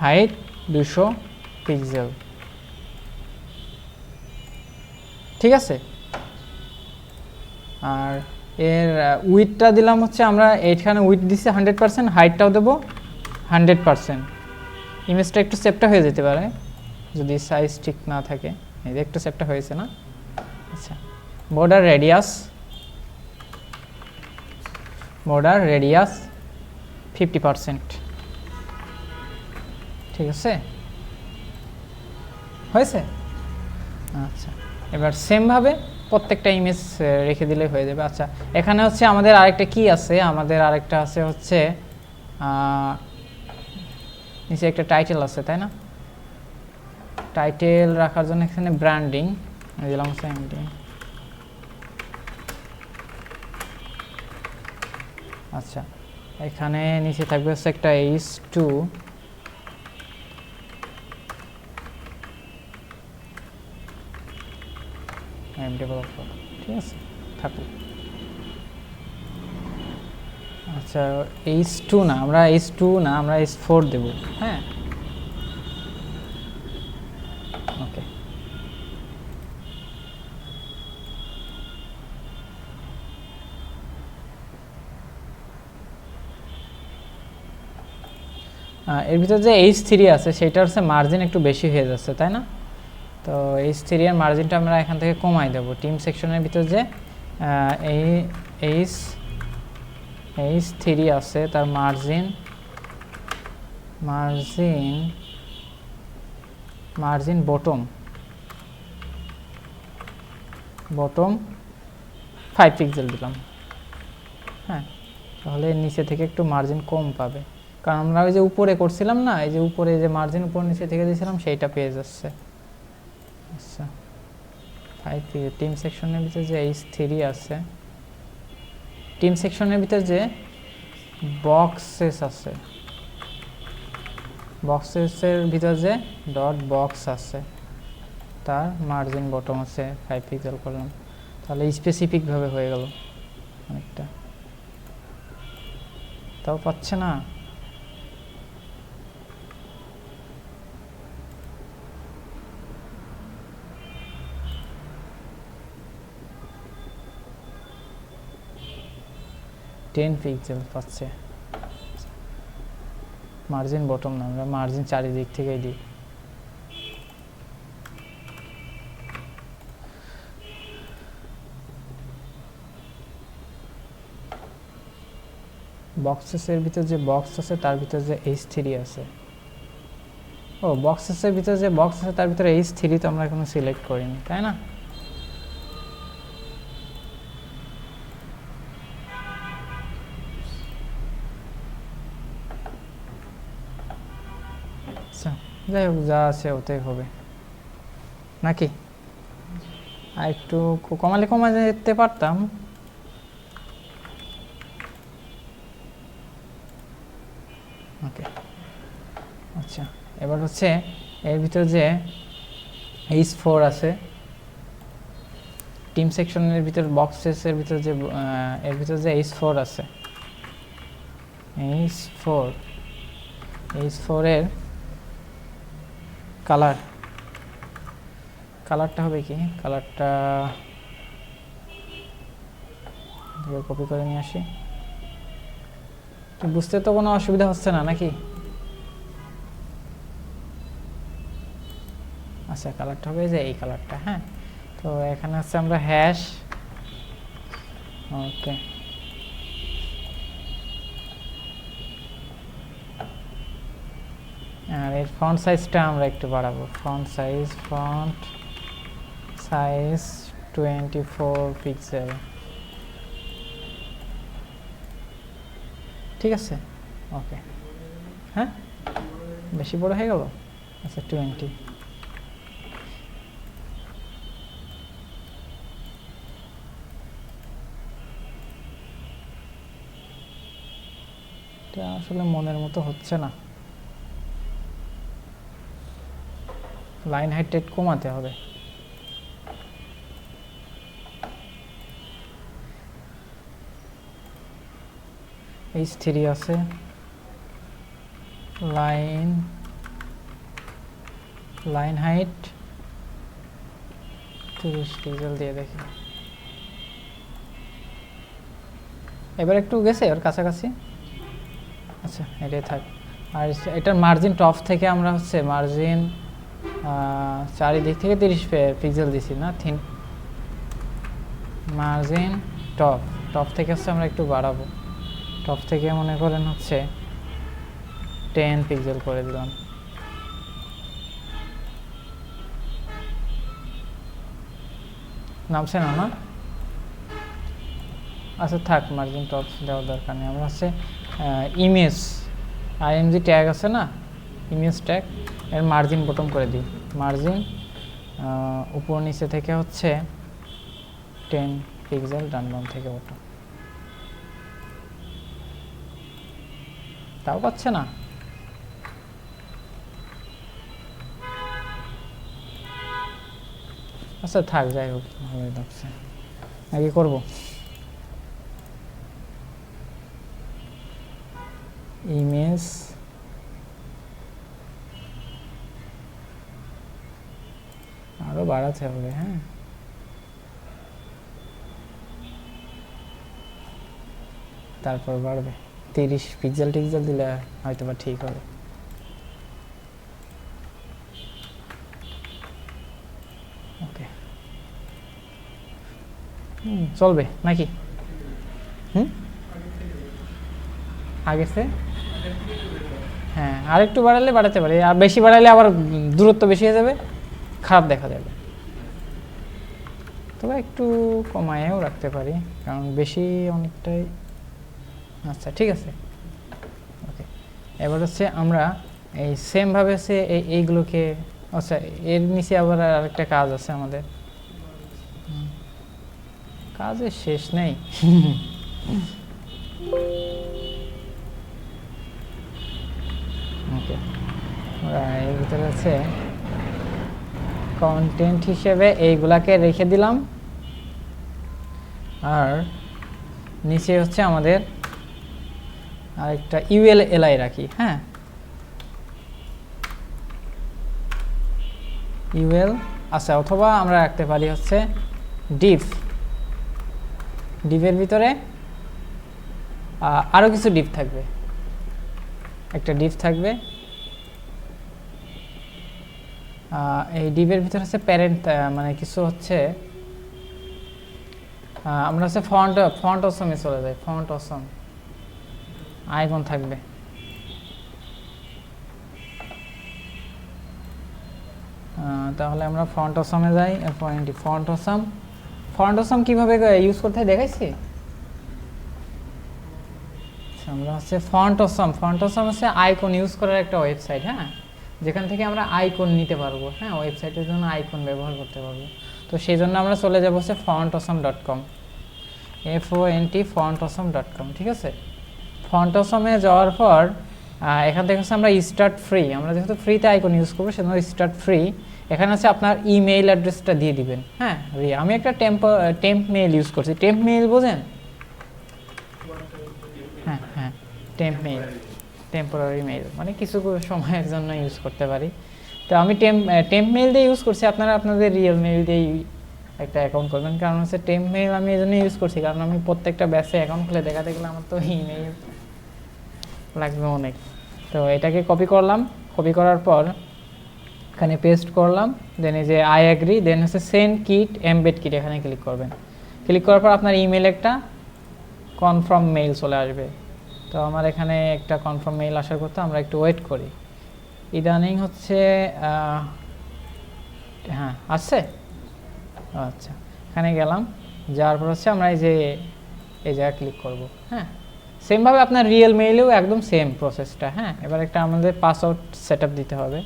হাইট 200 পিক্সেল, ঠিক আছে। আর এর উইথটা দিলাম হচ্ছে আমরা এইখানে উইথ দিচ্ছি 100%, হাইটটাও দেবো 100%। ইমেজটা একটু সেপটা হয়ে যেতে পারে যদি সাইজ ঠিক না থাকে, এই যে একটু সেপটা হয়েছে না। আচ্ছা, বর্ডার রেডিয়াস, বর্ডার রেডিয়াস 50%, ঠিক আছে, হয়েছে। আচ্ছা, এবার সেমভাবে প্রত্যেকটা ইমেজ রেখে দিলে হয়ে যাবে। আচ্ছা, এখানে হচ্ছে আমাদের আরেকটা কি আছে, আমাদের আরেকটা আছে হচ্ছে নিচে একটা টাইটেল আছে, তাই না? টাইটেল রাখার জন্য এখানে ব্র্যান্ডিং দিলাম হচ্ছে এমডি। আচ্ছা, এখানে নিচে থাকবে হচ্ছে একটা H2, ডেভেলপার, ঠিক আছে, থাকুক। আচ্ছা, H2 না, আমরা H2 না, আমরা H4 দেব, হ্যাঁ। ওকে, এর ভিতরে যে H3 আছে সেটা হচ্ছে মার্জিন একটু বেশি হয়ে যাচ্ছে, তাই না? তো H3 এর মার্জিনটা আমরা এখান থেকে কমাই দেবো। টিম সেকশনের ভিতরে যে H3 আছে তার মার্জিন বটম 5 পিক্সেল দিলাম, হ্যাঁ। তাহলে নিচে থেকে একটু মার্জিন কম পাবে, কারণ আমরা ওই যে উপরে করছিলাম না, এই যে উপরে যে মার্জিন উপর নিচে থেকে দিয়েছিলাম সেইটা পেয়ে যাচ্ছে। আচ্ছা, 5 পিক্সেল। টিম সেকশনের ভিতরে যে H3 আছে, টিম সেকশনের ভিতরে যে বক্সেস আছে, বক্সেসের ভিতরে যে ডট বক্স আছে তার মার্জিন বটম আছে 5 পিক্সেল করলাম, তাহলে স্পেসিফিকভাবে হয়ে গেল অনেকটা। তাও পাচ্ছে না, টেন পিক্সেল পাচ্ছে। মার্জিন বটম না, আমরা মার্জিন চারিদিক থেকেই দিই। বক্সেসের ভিতর যে বক্স আছে তার ভিতরে যে H3 আছে, ও বক্সেসের ভিতরে যে বক্স আছে তার ভিতরে H3 তো আমরা এখনো সিলেক্ট করিনি, তাই না? আচ্ছা, যাই হোক, যা আছে ওটাই হবে নাকি। আর একটু কমালে কমা যেতে পারতাম। ওকে, আচ্ছা, এবার হচ্ছে এর ভিতরে যে H4 আছে, টিম সেকশনের ভিতর বক্সেসের ভিতরে যে এর ভিতরে যে H4 আছে, H4 এর কালারটা হবে কি, কালারটা কপি করে নিয়ে আসি। বুঝতে তো কোনো অসুবিধা হচ্ছে না নাকি? আচ্ছা, কালারটা হবে যে এই কালারটা, হ্যাঁ। তো এখানে হচ্ছে আমরা হ্যাশ, ওকে, আর এর ফন্ট সাইজটা আমরা একটু বাড়াবো। ফন্ট সাইজ 24 পিক্সেল, ঠিক আছে, ওকে, হ্যাঁ। বেশি বড় হয়ে গেল, আচ্ছা 20। এটা আসলে মনের মতো হচ্ছে না, লাইন হাইট কমাতে হবে। H3 আছে, লাইন হাইট 30 পিক্সেল দিয়ে দেখি। এবার একটু গেছে ওর কাছাকাছি। আচ্ছা এটাই থাক। আর এটার মার্জিন টপ থেকে আমরা হচ্ছে মার্জিন চারিদিক থেকে 30 পিক্সেল দিছি না, মার্জিন টপ থেকে হচ্ছে আমরা একটু বাড়াবো। টপ থেকে মনে করেন হচ্ছে 10 পিক্সেল করে দিলাম। নামছে না? আচ্ছা থাক, মার্জিন টপ দেওয়ার দরকার নেই। আমরা হচ্ছে ইমেজ আইএমজি ট্যাগ আছে না, ইমেজ ট্যাগ, এর মার্জিন বটম করে দিই। মার্জিন উপর নিচে থেকে হচ্ছে 10 পিক্সেল, ডান বাম থেকে বটম। তাও পাচ্ছে না। আচ্ছা থাক, যাই হোক, ভালোই লাগছে। নাকি করবো ইমেজ আরো বাড়াতে হবে। হ্যাঁ তারপর বাড়বে 30 পিক্সেল টিক্সেল দিলে হয়তো বা ঠিক হবে। ওকে চলবে নাকি? আগের চেয়ে হ্যাঁ আরেকটু বাড়ালে বাড়াতে পারি, আর বেশি বাড়ালে আবার দূরত্ব বেশি হয়ে যাবে, খারাপ দেখা যাবে। তবে একটু কমায়েও রাখতে পারি, কারণ বেশি অনেকটাই। আচ্ছা ঠিক আছে, ওকে। এবার হচ্ছে আমরা এই সেমভাবে সে এইগুলোকে, আচ্ছা এর নিচে আবার আরেকটা কাজ আছে আমাদের, কাজের শেষ নেই। ওকে, এর ভিতরে আছে কন্টেন্ট হিসেবে এইগুলাকে রেখে দিলাম, আর নিচে হচ্ছে আমাদের আরেকটা ULLI রাখি। হ্যাঁ UL, আচ্ছা অথবা আমরা রাখতে পারি হচ্ছে ডিভের ভিতরে আরও কিছু ডিভ থাকবে, একটা ডিভ থাকবে। এই ডিভের ভিতরে হচ্ছে প্যারেন্ট, মানে কিছু হচ্ছে আমরা হচ্ছে ফন্ট অসমে চলে যাই। ফন্ট অসম আইকন থাকবে, তাহলে আমরা ফন্ট অসমে যাই। ফন্ট অসম কীভাবে ইউজ করতে হয় দেখাইছি। আমরা হচ্ছে ফন্ট অসম হচ্ছে আইকন ইউজ করার একটা ওয়েবসাইট। হ্যাঁ যেখান থেকে আমরা আইকন নিতে পারবো। হ্যাঁ ওয়েবসাইটের জন্য আইকন ব্যবহার করতে পারবো। তো সেই জন্য আমরা চলে যাবো হচ্ছে fontawesome.com, fontawesome.com। ঠিক আছে, ফন্টসমে যাওয়ার পর এখান থেকে হচ্ছে আমরা স্টার্ট ফ্রি, আমরা যেহেতু ফ্রিতে আইকন ইউজ করবো সেজন্য স্টার্ট ফ্রি। এখানে হচ্ছে আপনার ইমেইল অ্যাড্রেসটা দিয়ে দিবেন। হ্যাঁ আমি একটা টেম্প মেইল ইউজ করছি। টেম্প মেইল বোঝেন? হ্যাঁ টেম্পোরারি মেইল মানে কিছু সময়ের জন্য ইউজ করতে পারি। তো আমি টেম্প মেইল দিয়ে ইউজ করছি, আপনারা আপনাদের রিয়েল মেইল দিয়েই একটা অ্যাকাউন্ট করবেন। কারণ হচ্ছে টেম্প মেইল আমি এই জন্য ইউজ করছি, কারণ আমি প্রত্যেকটা ব্যাচে অ্যাকাউন্ট খুলে দেখাতে গেলে আমার তো ইমেইল লাগবে অনেক। তো এটাকে কপি করলাম, কপি করার পর এখানে পেস্ট করলাম, দেন এই যে আই অ্যাগ্রি, দেন হচ্ছে সেন্ড কিট এমবেড কিট, এখানে ক্লিক করবেন। ক্লিক করার পর আপনার ইমেল একটা কনফার্ম মেইল চলে আসবে। তো আমার এখানে একটা কনফার্ম মেইল আসার কথা, আমরা একটু ওয়েট করি। ইদানিং হচ্ছে হ্যাঁ আসছে। আচ্ছা এখানে গেলাম, যাওয়ার পর হচ্ছে আমরা এই জায়গায় ক্লিক করব। হ্যাঁ সেমভাবে আপনার রিয়েল মেইলেও একদম সেম প্রসেসটা। হ্যাঁ এবার একটা আমাদের পাসওয়ার্ড সেট আপ দিতে হবে।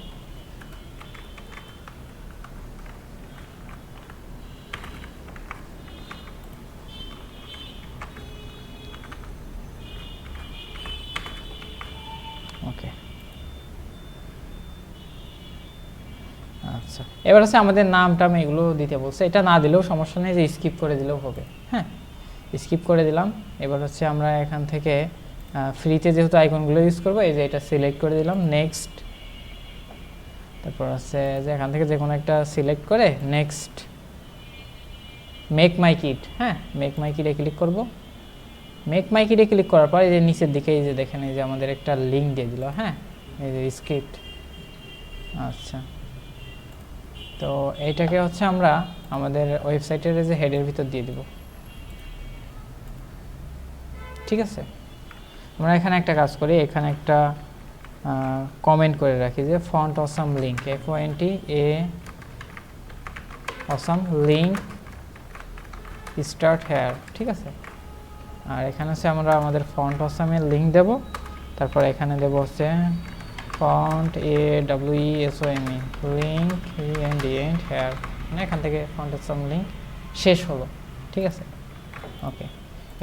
আচ্ছা, এবার হচ্ছে আমাদের নাম টাম এগুলো দিতে বলছে, এটা না দিলেও সমস্যা নেই, যে স্কিপ করে দিলেও হবে। হ্যাঁ, স্কিপ করে দিলাম। এবার হচ্ছে আমরা এখান থেকে ফ্রিতে যেহেতু আইকনগুলো ইউজ করবো, এই যে এটা সিলেক্ট করে দিলাম, নেক্সট। তারপর হচ্ছে যে এখান থেকে যে কোনো একটা সিলেক্ট করে নেক্সট, মেক মাই কিট। হ্যাঁ, মেক মাই কিটে ক্লিক করব। মেক মাই কিটে ক্লিক করার পর এই যে নিচের দিকে এই যে দেখেন, এই যে আমাদের একটা লিঙ্ক দিয়ে দিল। হ্যাঁ, এই যে স্ক্রিপ্ট। আচ্ছা, তো এইটাকে হচ্ছে আমরা আমাদের ওয়েবসাইটের যে হেডের ভিতর দিয়ে দিব। ঠিক আছে, আমরা এখানে একটা কাজ করি, এখানে একটা কমেন্ট করে রাখি যে font awesome link, FONT awesome link start here. ঠিক আছে, আর এখানে হচ্ছে আমরা আমাদের ফন্ট অসামের লিঙ্ক দেব। তারপর এখানে দেব হচ্ছে font AWESOME link end here, মানে এখান থেকে ফন্ট অসাম লিঙ্ক শেষ হলো। ঠিক আছে, ওকে।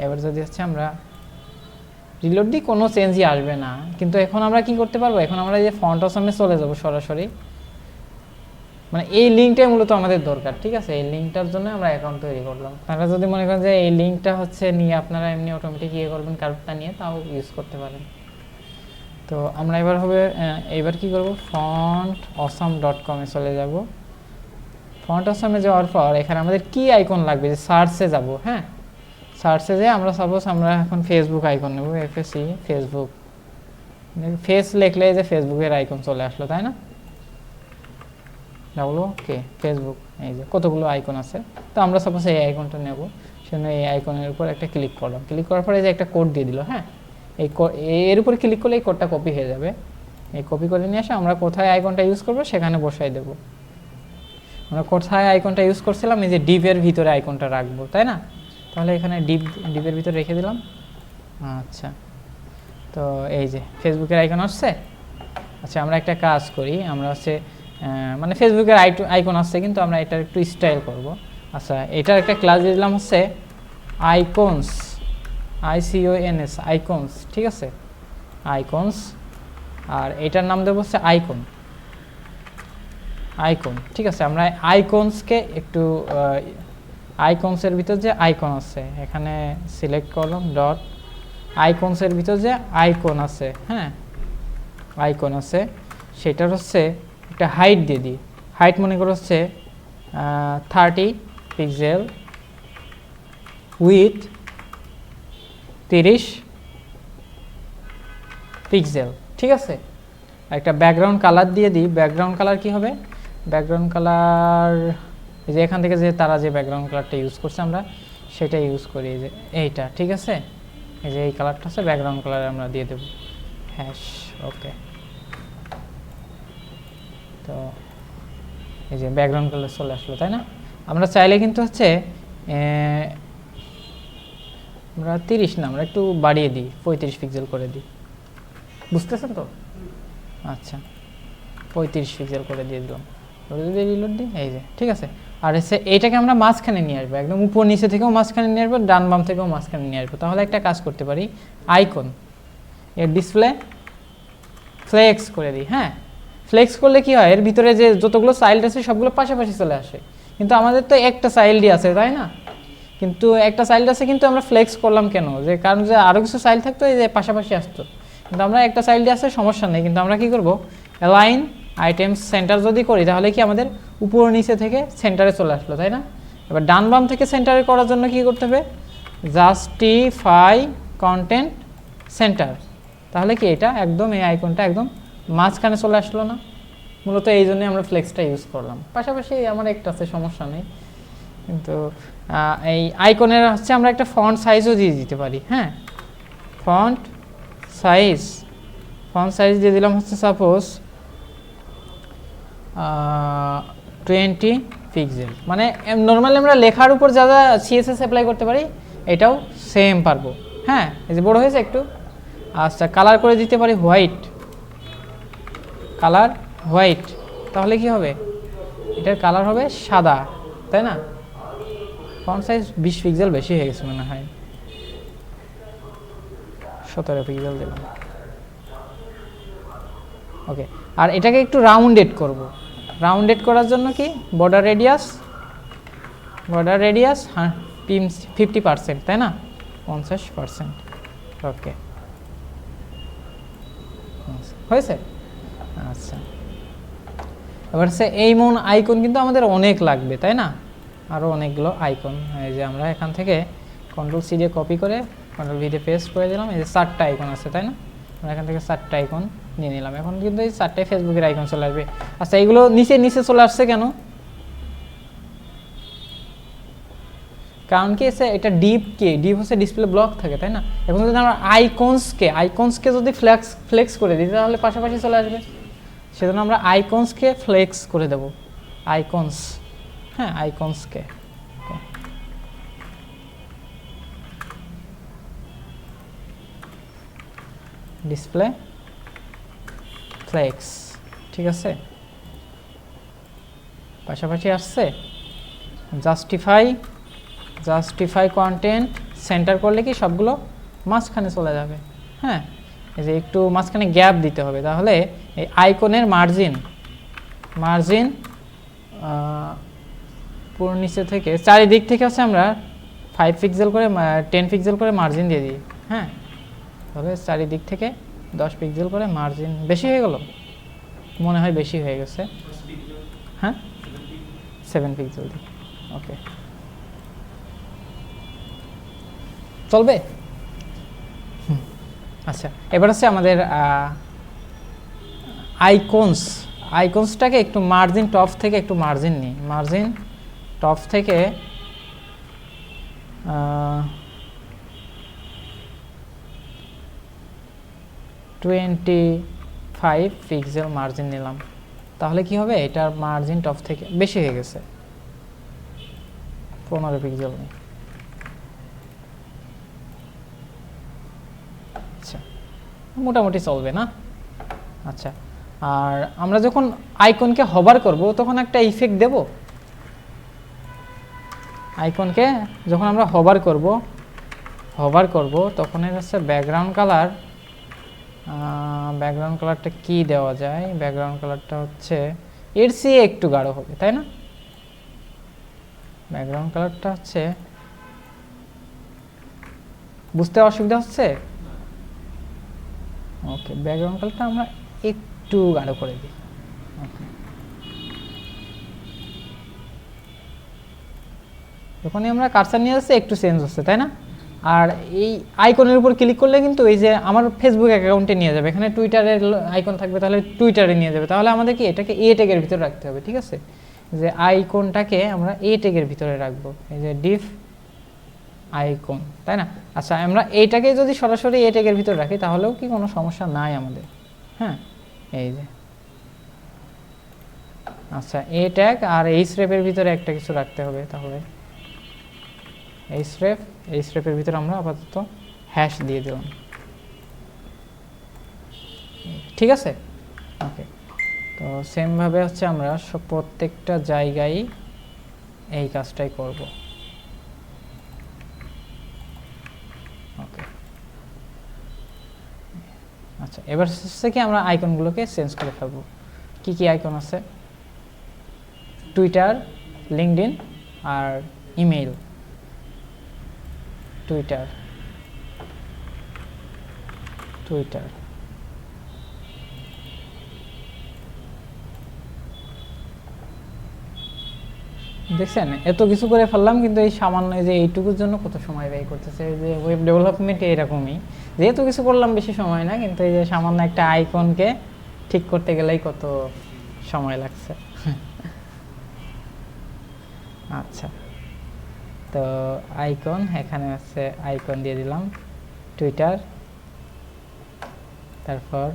এবার যদি হচ্ছে আমরা রিলোড দিই, কোনো চেঞ্জই আসবে না, কিন্তু এখন আমরা কি করতে পারবো, এখন আমরা এই যে ফন্ট অসামে চলে যাব সরাসরি, মানে এই লিঙ্কটাই মূলত আমাদের দরকার। ঠিক আছে, এই লিঙ্কটার জন্য আমরা অ্যাকাউন্ট তৈরি করলাম। আপনারা যদি মনে করেন যে এই লিঙ্কটা হচ্ছে নিয়ে আপনারা এমনি অটোমেটিক ইয়ে করবেন কার্ভটা নিয়ে, তাও ইউজ করতে পারেন। তো আমরা এবার কি করব, fontawesome.com এ চলে যাব। ফন্ট অসামে যাওয়ার পর এখানে আমাদের কি আইকন লাগবে, যে সার্চে যাব। হ্যাঁ, সার্চে যে আমরা সাপোজ আমরা এখন ফেসবুক আইকন নেব, FAC ফেসবুক, ফেস লিখলে যে ফেসবুকের আইকন চলে আসলো, তাই না? ওকে, ফেসবুক, এই যে কতগুলো আইকন আছে, তো আমরা সাপোজ এই আইকনটা নেব, সেজন্য এই আইকনের উপর একটা ক্লিক করলাম। ক্লিক করার পরে যে একটা কোড দিয়ে দিল। হ্যাঁ, এর উপর ক্লিক করলে এই কোডটা কপি হয়ে যাবে। এই কপি করে নিয়ে এসে আমরা কোথায় আইকনটা ইউজ করবো সেখানে বসাই দেব। আমরা কোথায় আইকনটা ইউজ করছিলাম, এই যে ডিপের ভিতরে আইকনটা রাখবো, তাই না? তাহলে এখানে ডিপের ভিতরে রেখে দিলাম। আচ্ছা, তো এই যে ফেসবুকের আইকন আসছে। আচ্ছা, আমরা একটা কাজ করি, আমরা হচ্ছে মানে ফেসবুকের আইকন আসছে, কিন্তু আমরা এটা একটু স্টাইল করব। আচ্ছা, এটার একটা ক্লাস দিয়ে দিলাম হচ্ছে আইকনস, ICONS, আইকনস। ঠিক আছে, আইকনস, আর এটার নাম দেবো হচ্ছে আইকন। ঠিক আছে, আমরা আইকনসকে একটু আইকনসের ভিতর যে আইকন আছে এখানে সিলেক্ট করলাম, ডট আইকনসের ভিতর যে আইকন আছে, হ্যাঁ আইকন আছে, সেটার হচ্ছে একটা হাইট দিয়ে দিই। হাইট মনে করো হচ্ছে 30 পিক্সেল, উইথ 30 পিক্সেল। ঠিক আছে, একটা ব্যাকগ্রাউন্ড কালার দিয়ে দিই। ব্যাকগ্রাউন্ড কালার কি হবে, ব্যাকগ্রাউন্ড কালার এই যে এখান থেকে যে তারা যে ব্যাকগ্রাউন্ড কালারটা ইউজ করছে আমরা সেটা ইউজ করি, এই যে এইটা। ঠিক আছে, এই যে এই কালারটা আছে ব্যাকগ্রাউন্ড কালার আমরা দিয়ে দেব, হ্যাশ। ওকে, তো এই যে ব্যাকগ্রাউন্ড কালার চলে আসলো, তাই না? আমরা চাইলে কিন্তু হচ্ছে আমরা 30 না, আমরা একটু বাড়িয়ে দিই, 35 পিক্সেল করে দিই। বুঝতেছেন তো? আচ্ছা, 35 পিক্সেল করে দিয়ে দিলাম। যদি রিলোড দিই, এই যে ঠিক আছে। আর এসে এইটাকে আমরা মাঝখানে নিয়ে আসবো, একদম উপর নিচে থেকেও মাঝখানে নিয়ে আসবো, ডান বাম থেকেও মাঝখানে নিয়ে আসবো। তাহলে একটা কাজ করতে পারি, আইকন এর ডিসপ্লে ফ্লেক্স করে দিই। হ্যাঁ, ফ্লেক্স করলে কি হয়, এর ভিতরে যে যতগুলো চাইল্ড আছে সবগুলো পাশাপাশি চলে আসে, কিন্তু আমাদের তো একটা চাইল্ডই আছে, তাই না? কিন্তু একটা চাইল্ড আছে, কিন্তু আমরা ফ্লেক্স করলাম কেন, যে কারণ যে আরও কিছু চাইল্ড থাকতো এই যে পাশাপাশি আসতো, কিন্তু আমরা একটা চাইল্ডই আছে, সমস্যা নেই। কিন্তু আমরা কি করব, অ্যালাইন আইটেমস সেন্টার যদি করি তাহলে কি আমাদের উপর নিচে থেকে সেন্টারে চলে আসলো, তাই না? এবার ডান বাম থেকে সেন্টারে করার জন্য কি করতে হবে, জাস্টিফাই কন্টেন্ট সেন্টার। তাহলে কি এটা একদম এই আইকনটা একদম মাঝখানে চলে আসলো না? মূলত এই জন্যই আমরা ফ্লেক্সটা ইউজ করলাম। পাশাপাশি আমার একটা আছে, সমস্যা নেই। কিন্তু এই আইকনের হচ্ছে আমরা একটা ফন্ট সাইজও দিয়ে দিতে পারি। হ্যাঁ, ফন্ট সাইজ দিয়ে দিলাম হচ্ছে সাপোজ 20 পিক্সেল। মানে নর্মালি আমরা লেখার উপর যা যা CSS অ্যাপ্লাই করতে পারি এটাও সেম পারবো। হ্যাঁ, এই যে বড় হয়েছে একটু। আচ্ছা, কালার করে দিতে পারি হোয়াইট, কালার হোয়াইট। তাহলে কি হবে, এটার কালার হবে সাদা, তাই না? ফন্ট সাইজ 20 পিক্সেল বেশি হয়ে গেছে মনে হয়, 17 পিক্সেল দিলাম। ওকে, আর এটাকে একটু রাউন্ডেড করব। রাউন্ডেড করার জন্য কি বর্ডার রেডিয়াস 50%, তাই না? 50%। ওকে, হয়েছে। আচ্ছা, এবার হচ্ছে এই মন আইকন কিন্তু আমাদের অনেক লাগবে, তাই না? আরও অনেকগুলো আইকন। এই যে আমরা এখান থেকে কন্ট্রোল সি দিয়ে কপি করে কন্ট্রোল ভি দিয়ে পেস্ট করে দিলাম। এই যে 4টা আইকন আছে, তাই না? আমরা এখান থেকে 4টা আইকন নিয়ে নিলাম। এখন কিন্তু এই 4টাই ফেসবুকের আইকন চলে আসবে। আচ্ছা, এইগুলো নিচে নিচে চলে আসছে কেন? কারণ কি এসে এটা ডিপ হচ্ছে ডিসপ্লে ব্লক থাকে, তাই না? এখন যদি আমরা আইকনসকে যদি ফ্লেক্স করে দিই তাহলে পাশাপাশি চলে আসবে। সেজন্য আমরা আইকনসকে ফ্লেক্স করে দেব। আইকনস, হ্যাঁ, আইকনসকে ডিসপ্লে ফ্লেক্স, ঠিক আছে? পাশাপাশি আসছে। জাস্টিফাই কন্টেন্ট সেন্টার করলে কি সবগুলো মাঝখানে চলে যাবে। হ্যাঁ, এই যে একটু মাঝখানে গ্যাপ দিতে হবে, তাহলে এই আইকনের মার্জিন পুরো নিচে থেকে চারিদিক থেকে হচ্ছে আমরা 5 পিক্সেল করে 10 পিক্সেল করে মার্জিন দিয়ে দিই। হ্যাঁ, তবে চারিদিক থেকে 10 পিক্সেল করে মার্জিন। বেশি হয়ে গেল মনে হয়, বেশি হয়ে গেছে। হ্যাঁ, 7 পিক্সেল দিই। ওকে, চলবে। আচ্ছা, এবার হচ্ছে আমাদের আইকনসটাকে একটু মার্জিন টপ থেকে একটু মার্জিন নিই। মার্জিন টপ থেকে 25 পিক্সেল মার্জিন নিলাম। তাহলে কি হবে, এটার মার্জিন টপ থেকে বেশি হয়ে গেছে, 15 পিক্সেল নেই। আচ্ছা, মোটামুটি চলবে না? আচ্ছা, আর আমরা যখন আইকনকে হভার করব তখন একটা ইফেক্ট দেব। আইকনকে যখন আমরা হভার করব তখন হচ্ছে ব্যাকগ্রাউন্ড কালারটা কি দেওয়া যায়? ব্যাকগ্রাউন্ড কালারটা হচ্ছে এর চেয়ে একটু গাঢ় হবে, তাই না? ব্যাকগ্রাউন্ড কালারটা হচ্ছে, বুঝতে অসুবিধা হচ্ছে? ওকে, ব্যাকগ্রাউন্ড কালারটা আমরা একটু গাঢ় করে দিই। ওকে, যখনই আমরা কার্সার নিয়ে যাচ্ছি একটু চেঞ্জ হচ্ছে, তাই না? আর এই আইকনের উপর ক্লিক করলে কিন্তু এই যে আমার ফেসবুক অ্যাকাউন্টে নিয়ে যাবে। এখানে টুইটারের আইকন থাকবে, তাহলে টুইটারে নিয়ে যাবে। তাহলে আমাদের কি এটাকে এ ট্যাগের ভিতরে রাখতে হবে, ঠিক আছে? যে আইকনটাকে আমরা এ ট্যাগের ভিতরে রাখবো, এই যে ডিফ আইকন, তাই না? আচ্ছা, আমরা এইটাকে যদি সরাসরি এ ট্যাগের ভিতরে রাখি তাহলেও কি কোনো সমস্যা নাই আমাদের। হ্যাঁ, এই যে আচ্ছা, এ ট্যাগ আর এইচরেফের ভিতরে একটা কিছু রাখতে হবে। তাহলে এইচরেফের ভিতরে আমরা আপাতত হ্যাশ দিয়ে দিলাম, ঠিক আছে? ওকে, তো সেমভাবে হচ্ছে আমরা প্রত্যেকটা জায়গায় এই কাজটাই করব। ওকে, আচ্ছা, এবার হচ্ছে কি আমরা আইকনগুলোকে চেঞ্জ করে ফেলবো। কি কি আইকন আছে? টুইটার, লিঙ্কডইন আর ইমেইল। টুইটার দেখছেন, এত কিছু করে ফেললাম কিন্তু এই সামান্য যে এইটুকুর জন্য কত সময় ব্যয় করতেছে। এই যে ওয়েব ডেভেলপমেন্টে এরকমই, যেহেতু কিছু করলাম বেশি সময় না, কিন্তু এই যে সামান্য একটা আইকনকে ঠিক করতে গেলেই কত সময় লাগছে। আচ্ছা, তো আইকন, এখানে আছে আইকন দিয়ে দিলাম টুইটার, তারপর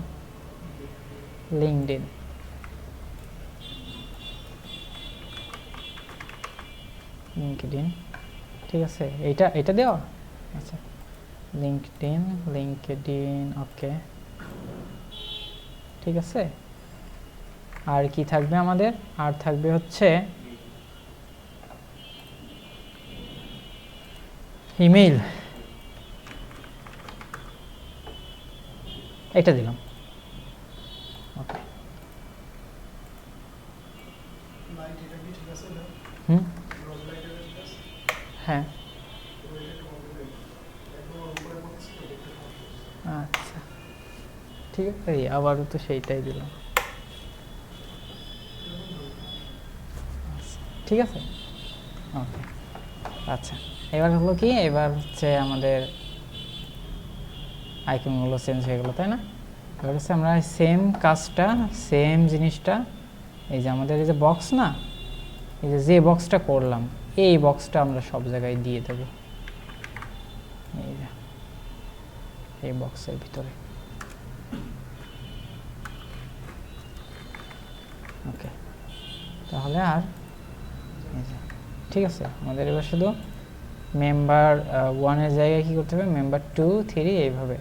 লিঙ্কডইন, ঠিক আছে? এটা দেওয়া। আচ্ছা, লিঙ্কডইন, ওকে, ঠিক আছে। আর কি থাকবে আমাদের? আর থাকবে হচ্ছে ইমেইল, এটা দিলাম। ওকে, হ্যাঁ আচ্ছা ঠিক আছে, আবারও তো সেইটাই দিলাম। ঠিক আছে ওকে। আচ্ছা এবার হলো কি, এবার হচ্ছে আমাদের আইকনগুলো চেঞ্জ হয়ে গেলো, তাই না? এবার হচ্ছে আমরা সেম কাজটা, সেম জিনিসটা, এই যে আমাদের এই যে বক্স না, এই যে বক্সটা করলাম, এই বক্সটা আমরা সব জায়গায় দিয়ে দেব, এই যে এই বক্সের ভিতরে। ওকে তাহলে আর ঠিক আছে, আমাদের এবার শুধু মেম্বার 1 এর জায়গায় কি করতে হবে, মেম্বার 2 3 এইভাবে,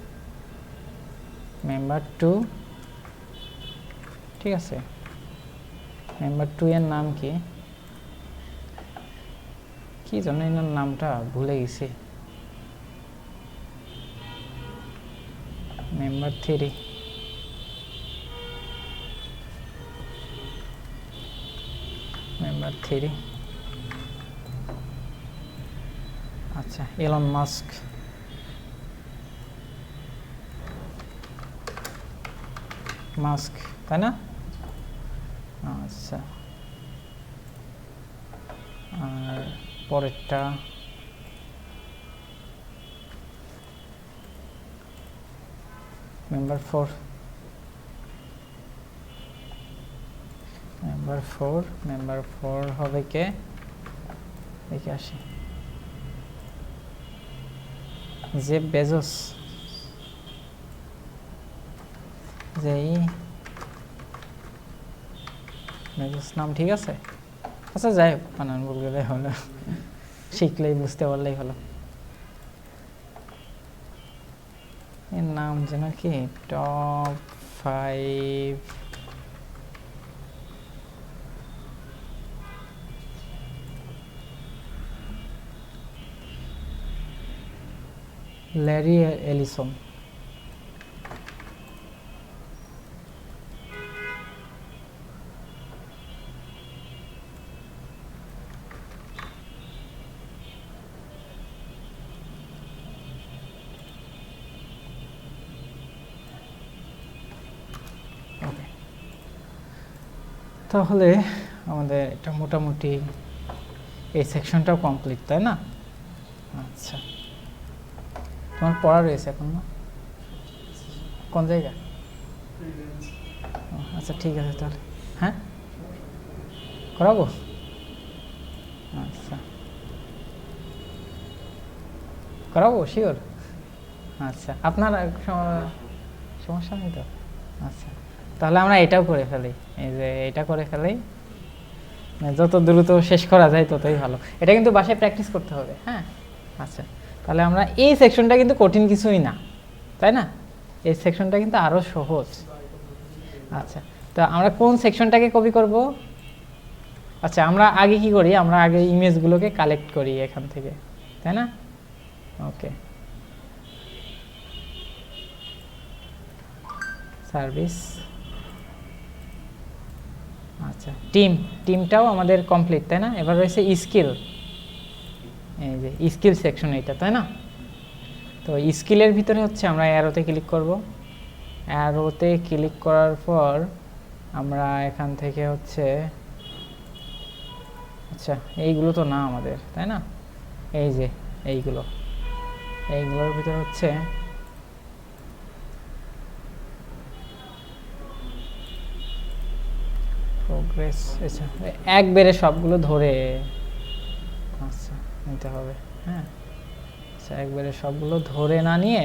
মেম্বার 2 ঠিক আছে। মেম্বার 2 এর নাম কি, কি জানো এর নামটা ভুলে গেছি, মেম্বার 3 মেম্বার 3 আচ্ছা এলন মাস্ক, মাস্ক তাই না? আচ্ছা আর পরেরটা মেম্বার 4, মেম্বার 4, মেম্বার 4 হবে কে, দেখে আসি, জেফ বেজোস, যেই বেজোস নাম ঠিক আছে। আচ্ছা যাই হোক, বানান ভুল গেলে হলো, শিখলেই বুঝতে পারলেই হলো। এর নাম যেন কি, টপ 5 ল্যারি এলিসন। তাহলে আমাদের এটা মোটামুটি এই সেকশনটাও কমপ্লিট, তাই না? আচ্ছা তোমার পড়া রয়েছে এখন না, কোন জায়গা? আচ্ছা ঠিক আছে তাহলে, হ্যাঁ করাবো। আচ্ছা করাবো শিওর। আচ্ছা আপনার সমস্যা নেই তো? আচ্ছা তাহলে আমরা এটাও করে ফেলি, এই যে এটা করে ফেলি, যত দ্রুত শেষ করা যায় ততই ভালো। এটা কিন্তু বাসায় প্র্যাকটিস করতে হবে, হ্যাঁ। আচ্ছা তাহলে আমরা এই সেকশনটা কিন্তু কঠিন কিছুই না, তাই না? এই সেকশনটা কিন্তু আরও সহজ। আচ্ছা তো আমরা কোন সেকশনটাকে কপি করব? আচ্ছা আমরা আগে কি করি, আমরা আগে ইমেজগুলোকে কালেক্ট করি এখান থেকে, তাই না? ওকে সার্ভিস, আচ্ছা টিমটাও আমাদের কমপ্লিট, তাই না? এবার রয়েছে স্কিল, এই যে স্কিল সেকশন এইটা, তাই না? তো স্কিলের ভিতরে হচ্ছে আমরা অ্যারোতে ক্লিক করব, অ্যারোতে ক্লিক করার পর আমরা এখান থেকে হচ্ছে, আচ্ছা এইগুলো তো না আমাদের, তাই না? এই যে এইগুলোর ভিতরে হচ্ছে প্রোগ্রেস, আচ্ছা একবারে সবগুলো ধরে আচ্ছা নিতে হবে, হ্যাঁ। আচ্ছা একবারে সবগুলো ধরে না নিয়ে,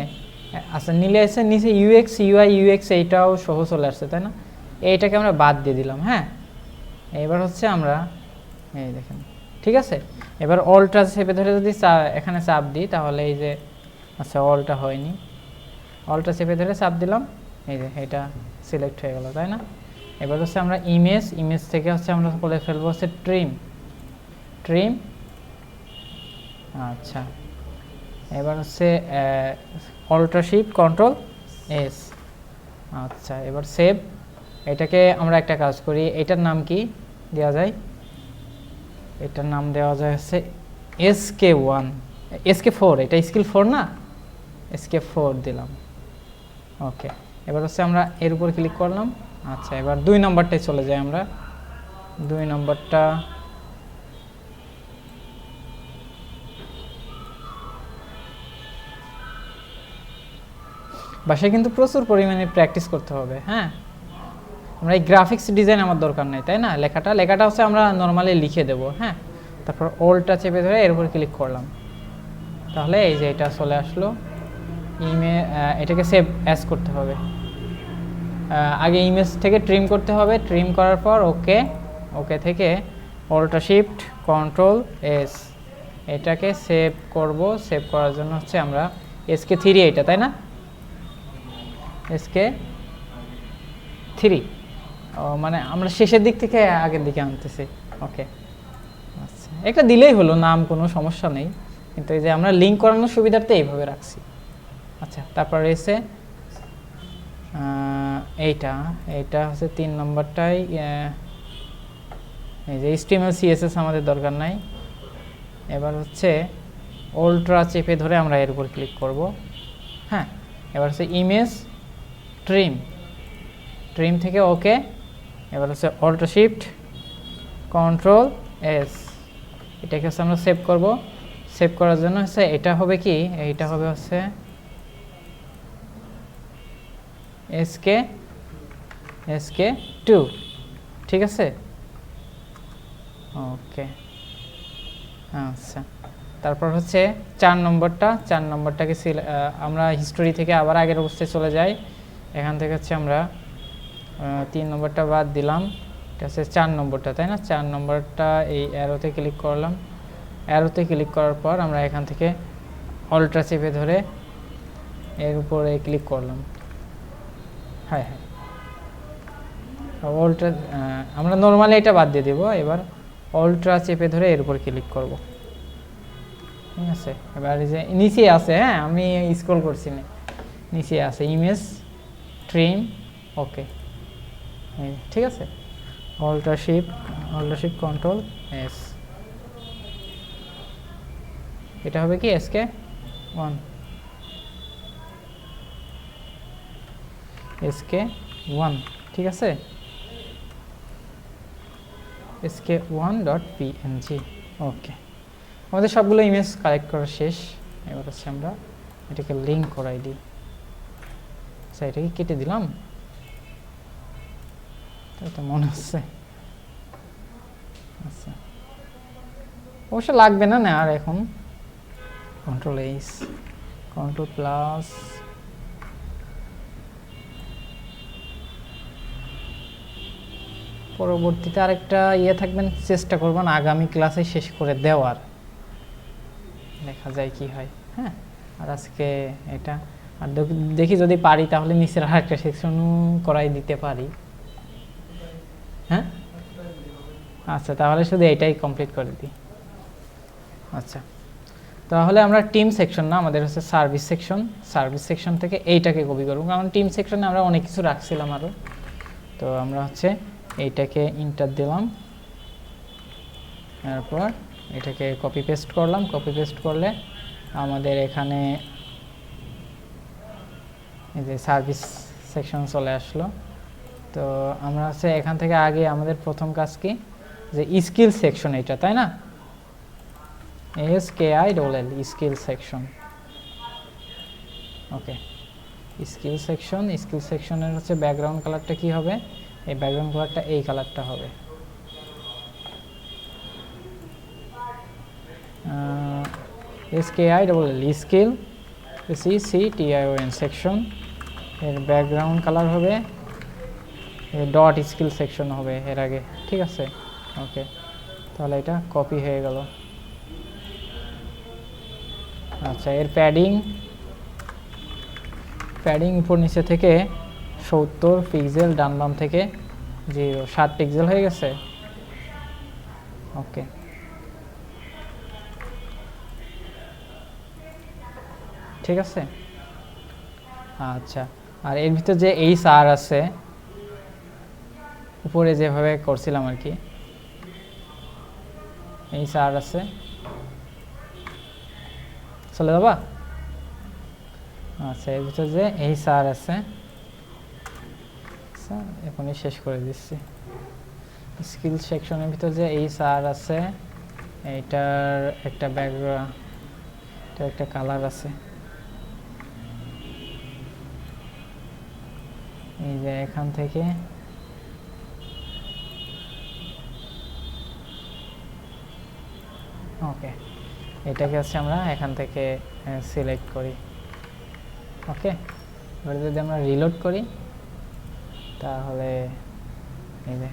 আচ্ছা নিলে এসে নিচে ইউএক্স ইউআই ইউএক্স এইটাও সহ চলে আসছে, তাই না? এইটাকে আমরা বাদ দিয়ে দিলাম, হ্যাঁ। এবার হচ্ছে আমরা এই দেখেন, ঠিক আছে। এবার অলটা চেপে ধরে যদি এখানে চাপ দিই তাহলে এই যে, আচ্ছা অলটা হয়নি, অলটা চেপে ধরে চাপ দিলাম, এই যে এটা সিলেক্ট হয়ে গেল, তাই না? এবার হচ্ছে আমরা ইমেজ থেকে হচ্ছে আমরা করে ফেলবো হচ্ছে ট্রিম, আচ্ছা এবার হচ্ছে অল্টার শিফট কন্ট্রোল এস, আচ্ছা এবার সেভ। এটাকে আমরা একটা কাজ করি, এটার নাম কি দেওয়া যায়, এটার নাম দেওয়া যায় হচ্ছে SK1 SK4, এটা স্কিল 4 না, SK4 দিলাম। ওকে, এবার হচ্ছে আমরা এর উপর ক্লিক করলাম। আচ্ছা, এবার 2 নম্বরটায় চলে যাই আমরা। 2 নম্বরটা বাসায় কিন্তু প্রচুর পরিমাণে প্র্যাকটিস করতে হবে। হ্যাঁ, আমরা এই গ্রাফিক্স ডিজাইন আমার দরকার নেই, তাই না? লেখাটা হচ্ছে আমরা নর্মালি লিখে দেব। হ্যাঁ, তারপর অল্টটা চেপে ধরে এর উপর ক্লিক করলাম, তাহলে এই যে এটা চলে আসলো। এটাকে সেভ অ্যাজ করতে হবে। আগে ইমেজ থেকে ট্রিম করতে হবে, ট্রিম করার পর ওকে থেকে অল্টা শিফট কন্ট্রোল এস, এটাকে সেভ করব। সেভ করার জন্য হচ্ছে আমরা SK3, এটা তাই না, SK3, মানে আমরা শেষের দিক থেকে আগের দিকে আনতেছি। ওকে, আচ্ছা, একটা দিলেই হলো, নাম কোনো সমস্যা নেই, কিন্তু এই যে আমরা লিঙ্ক করানোর সুবিধার্থে এইভাবে রাখছি। আচ্ছা, তারপর এসে এইটা হচ্ছে 3 নম্বরটাই, এই যে HTML CSS আমাদের দরকার নাই। এবার হচ্ছে অল্ট্রা চেপে ধরে আমরা এর উপর ক্লিক করব। হ্যাঁ, এবার হচ্ছে ইমেজ ট্রিম থেকে ওকে, এবার হচ্ছে অল্ট্রা শিফট কন্ট্রোল এস, এটাকে হচ্ছে আমরা সেভ করব। সেভ করার জন্য হচ্ছে এটা হবে কি, এইটা হবে হচ্ছে SK2, ঠিক আছে। ওকে, আচ্ছা, তারপর হচ্ছে 4 নম্বরটাকে আমরা হিস্টোরি থেকে আবার আগের অবস্থায় চলে যাই। এখান থেকে হচ্ছে আমরা 3 নম্বরটা বাদ দিলাম, এটা হচ্ছে 4 নম্বরটা, তাই না? 4 নম্বরটা এই অ্যারোতে ক্লিক করলাম। অ্যারোতে ক্লিক করার পর আমরা এখান থেকে অল্ট্রা চেপে ধরে এর উপরে ক্লিক করলাম। হ্যাঁ, অল্ট্রা, আমরা নর্মালি এটা বাদ দিয়ে দেবো। এবার অল্ট্রা চেপে ধরে এর উপর ক্লিক করব, ঠিক আছে। এবার এই যে নিচে আছে, হ্যাঁ আমি স্ক্রল করছি না, নিচে আছে ইমেজ ট্রিম, ওকে, ঠিক আছে। অল্ট্রা শিফট কন্ট্রোল এস, এটা হবে কি SK1, ঠিক আছে, SK1.png। ওকে, আমাদের সবগুলো ইমেজ কালেক্ট করা শেষ। এবার হচ্ছে আমরা এটাকে লিঙ্ক করাই দিই। আচ্ছা, এটাকে কেটে দিলাম, তাই তো মনে হচ্ছে। আচ্ছা, অবশ্য লাগবে না আর এখন। কন্ট্রোল এইচ, কন্ট্রোল প্লাস, পরবর্তীতে আরেকটা থাকবেন, চেষ্টা করবেন আগামী ক্লাসে শেষ করে দেওয়ার, দেখা যায় কি হয়। হ্যাঁ, আর আজকে এটা আর দেখি যদি পারি তাহলে নিচের আরেকটা সেকশনও করাই দিতে পারি। হ্যাঁ, আচ্ছা, তাহলে শুধু এটাই কমপ্লিট করে দিই। আচ্ছা, তাহলে আমরা টিম সেকশন না, আমাদের হচ্ছে সার্ভিস সেকশন থেকে এইটাকে কপি করবো, কারণ টিম সেকশনে আমরা অনেক কিছু রাখছিলাম আরও। তো আমরা হচ্ছে এইটাকে ইন্টার দিলাম, তারপর এটাকে কপি পেস্ট করলাম। কপি পেস্ট করলে আমাদের এখানে এই যে সার্ভিস সেকশন চলে আসলো। তো আমরা হচ্ছে এখান থেকে আগে আমাদের প্রথম কাজ কি, যে স্কিল সেকশন, এটা তাই না, SKILL স্কিল সেকশন। ওকে, স্কিল সেকশনের হচ্ছে ব্যাকগ্রাউন্ড কালারটা কি হবে, এই ব্যাকগ্রাউন্ড কালারটা এই কালারটা হবে। SKILL স্কিল SECTION সেকশন, এর ব্যাকগ্রাউন্ড কালার হবে ডট স্কিল সেকশন হবে এর আগে, ঠিক আছে। ওকে, তাহলে এটা কপি হয়ে গেল। আচ্ছা, এর প্যাডিং উপর নিচে থেকে 70 পিক্সেল, ডান বাম থেকে 7 পিক্সেল হয়ে গেছে। ওকে, ঠিক আছে। আচ্ছা, আর এর ভিতর যে HR আছে উপরে যেভাবে করছিলাম আর কি, HR আছে, চলে যাবা? আচ্ছা, এর ভিতরে যে এই স্যার আছে, স্যার এখনই শেষ করে দিচ্ছি। স্কিল সেকশনের ভিতরে যে এই স্যার আছে, এইটার একটা ব্যাকগ্রাউন্ড, এটা একটা কালার আছে, এই যে এখান থেকে ওকে, এটাকে হচ্ছে আমরা এখান থেকে সিলেক্ট করি। ওকে, এবার যদি আমরা রিলোড করি তাহলে এই যে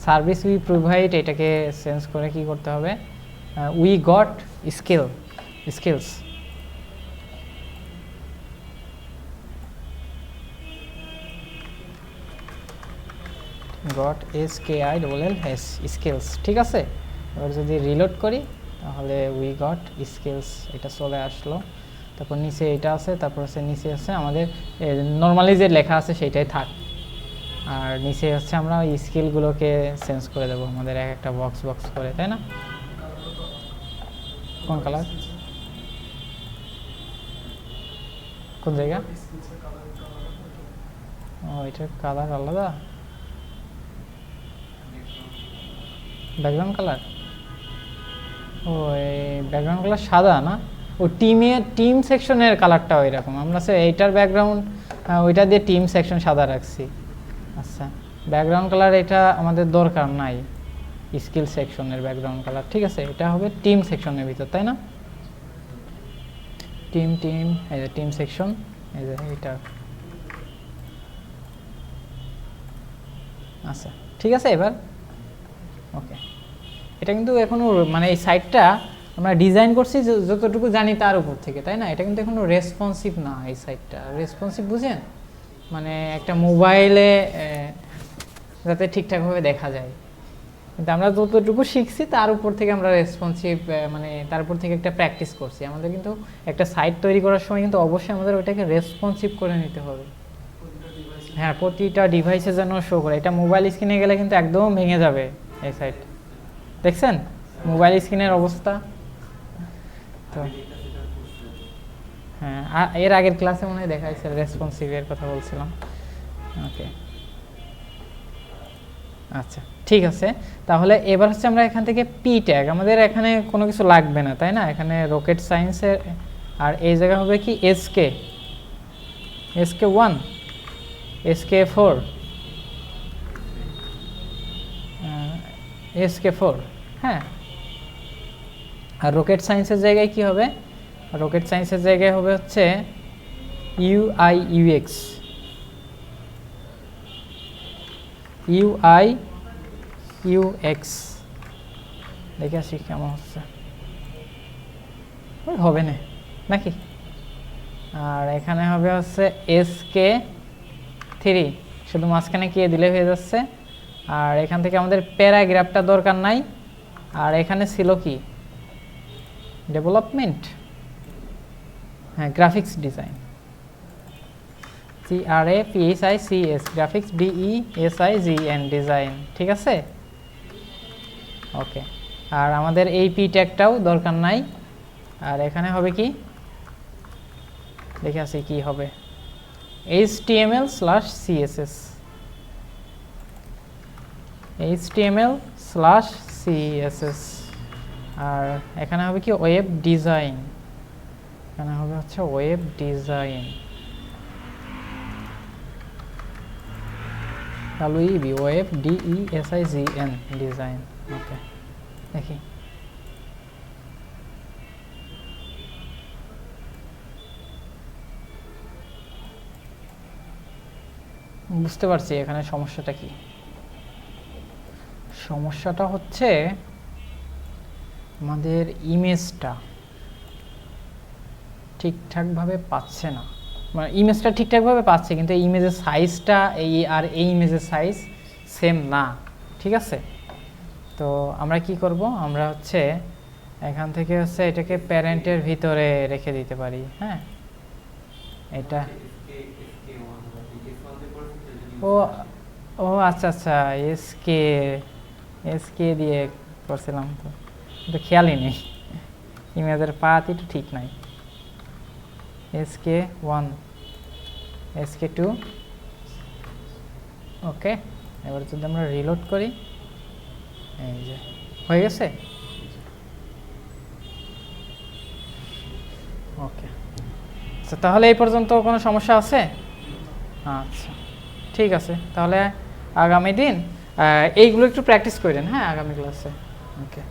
সার্ভিস উই প্রোভাইড, এটাকে চেঞ্জ করে কি করতে হবে, we got skills. Goat SKILLS skills, ঠিক আছে। এবার যদি রিলোড করি তাহলে উই গট স্কিলস এটা চলে আসলো। তারপর নিচে এটা আছে, তারপর হচ্ছে নিচে আছে আমাদের নর্মালি যে লেখা আছে সেটাই থাক, আর নিচে হচ্ছে আমরা ওই স্কিলগুলোকে চেঞ্জ করে দেবো আমাদের এক একটা বক্স করে, তাই না? কোন কালার, কোন জায়গা? ও, এটার কালার আলাদা, ব্যাকগ্রাউন্ড কালার। ও, এই ব্যাকগ্রাউন্ড কালার সাদা না? ও টিম সেকশনের কালারটা ওই রকম, আমরা এইটার ব্যাকগ্রাউন্ড ওইটা দিয়ে টিম সেকশন সাদা রাখছি। আচ্ছা, ব্যাকগ্রাউন্ড কালার এটা আমাদের দরকার নাই, স্কিল সেকশনের ব্যাকগ্রাউন্ড কালার, ঠিক আছে। এটা হবে টিম সেকশনের ভিতর, তাই না? টিম এই যে টিম সেকশন, এই যে এটা। আচ্ছা, ঠিক আছে। এবার ওকে, এটা কিন্তু এখনো মানে এই সাইটটা আমরা ডিজাইন করছি যতটুকু জানি তার উপর থেকে, তাই না? এটা কিন্তু এখনো রেসপন্সিভ না। এই সাইটটা রেসপন্সিভ বুঝেন, মানে একটা মোবাইলে যাতে ঠিকঠাকভাবে দেখা যায়, কিন্তু আমরা যতটুকু শিখছি তার উপর থেকে আমরা রেসপন্সিভ, মানে তার উপর থেকে একটা প্র্যাকটিস করছি। আমাদের কিন্তু একটা সাইট তৈরি করার সময় কিন্তু অবশ্যই আমাদের ওইটাকে রেসপন্সিভ করে নিতে হবে। হ্যাঁ, প্রতিটা ডিভাইসে যেন শো করে। এটা মোবাইল স্ক্রিনে গেলে কিন্তু একদম ভেঙে যাবে এই সাইট। দেখছেন মোবাইল স্ক্রিনের অবস্থা? তো হ্যাঁ, এর আগের ক্লাসে মনে হয় দেখাইছে রেসপন্সিভের কথা বলছিলাম। ওকে, আচ্ছা ঠিক আছে। তাহলে এবার হচ্ছে আমরা এখান থেকে পি ট্যাগ, আমাদের এখানে কোনো কিছু লাগবে না, তাই না? এখানে রকেট সায়েন্সের, আর এই জায়গা হবে কি SK1 SK4 SK4, হ্যাঁ। আর রকেট সায়েন্সের জায়গায় কি হবে? রকেট সায়েন্সের জায়গায় হবে হচ্ছে UI UX। দেখে আসি কেমন হচ্ছে, হবে না নাকি? আর এখানে হবে হচ্ছে SK3, শুধু মাঝখানে কে দিলে হয়ে যাচ্ছে। আর এখান থেকে আমাদের প্যারাগ্রাফটা দরকার নাই। আর এখানে ছিল কি ডেভেলপমেন্ট, হ্যাঁ, graphics design, GRAPHICS, graphics DESIGN, design, ঠিক আছে। ওকে, আর আমাদের এই পি ট্যাগটাও দরকার নাই। আর এখানে হবে কি, দেখে আসি কি হবে, HTML/CSS। আর এখানে হবে কি ওয়েব ডিজাইন, এখানে হবে হচ্ছে web design, web DESIGN, design. Okay, দেখি বুঝতে পারছি এখানে সমস্যাটা কি। সমস্যাটা হচ্ছে আমাদের ইমেজটা ঠিকঠাকভাবে পাচ্ছে না, মানে ইমেজটা ঠিকঠাকভাবে পাচ্ছে কিন্তু এই ইমেজের সাইজটা আর এই ইমেজের সাইজ সেম না, ঠিক আছে। তো আমরা কি করব, আমরা হচ্ছে এখান থেকে হচ্ছে এটাকে প্যারেন্টের ভিতরে রেখে দিতে পারি। হ্যাঁ, এটা ও আচ্ছা আচ্ছা, এসকে দিয়ে করছিলাম, তো খেয়ালই নেই, ইমেজের পাতি তো ঠিক নাই। SK1 SK2 ওকে। এবার যদি আমরা রিলোড করি, এই যে হয়ে গেছে। ওকে, আচ্ছা তাহলে এই পর্যন্ত কোনো সমস্যা আছে? আচ্ছা ঠিক আছে, তাহলে আগামী দিন এইগুলো একটু প্র্যাকটিস করেন, হ্যাঁ আগামী ক্লাসে। ওকে।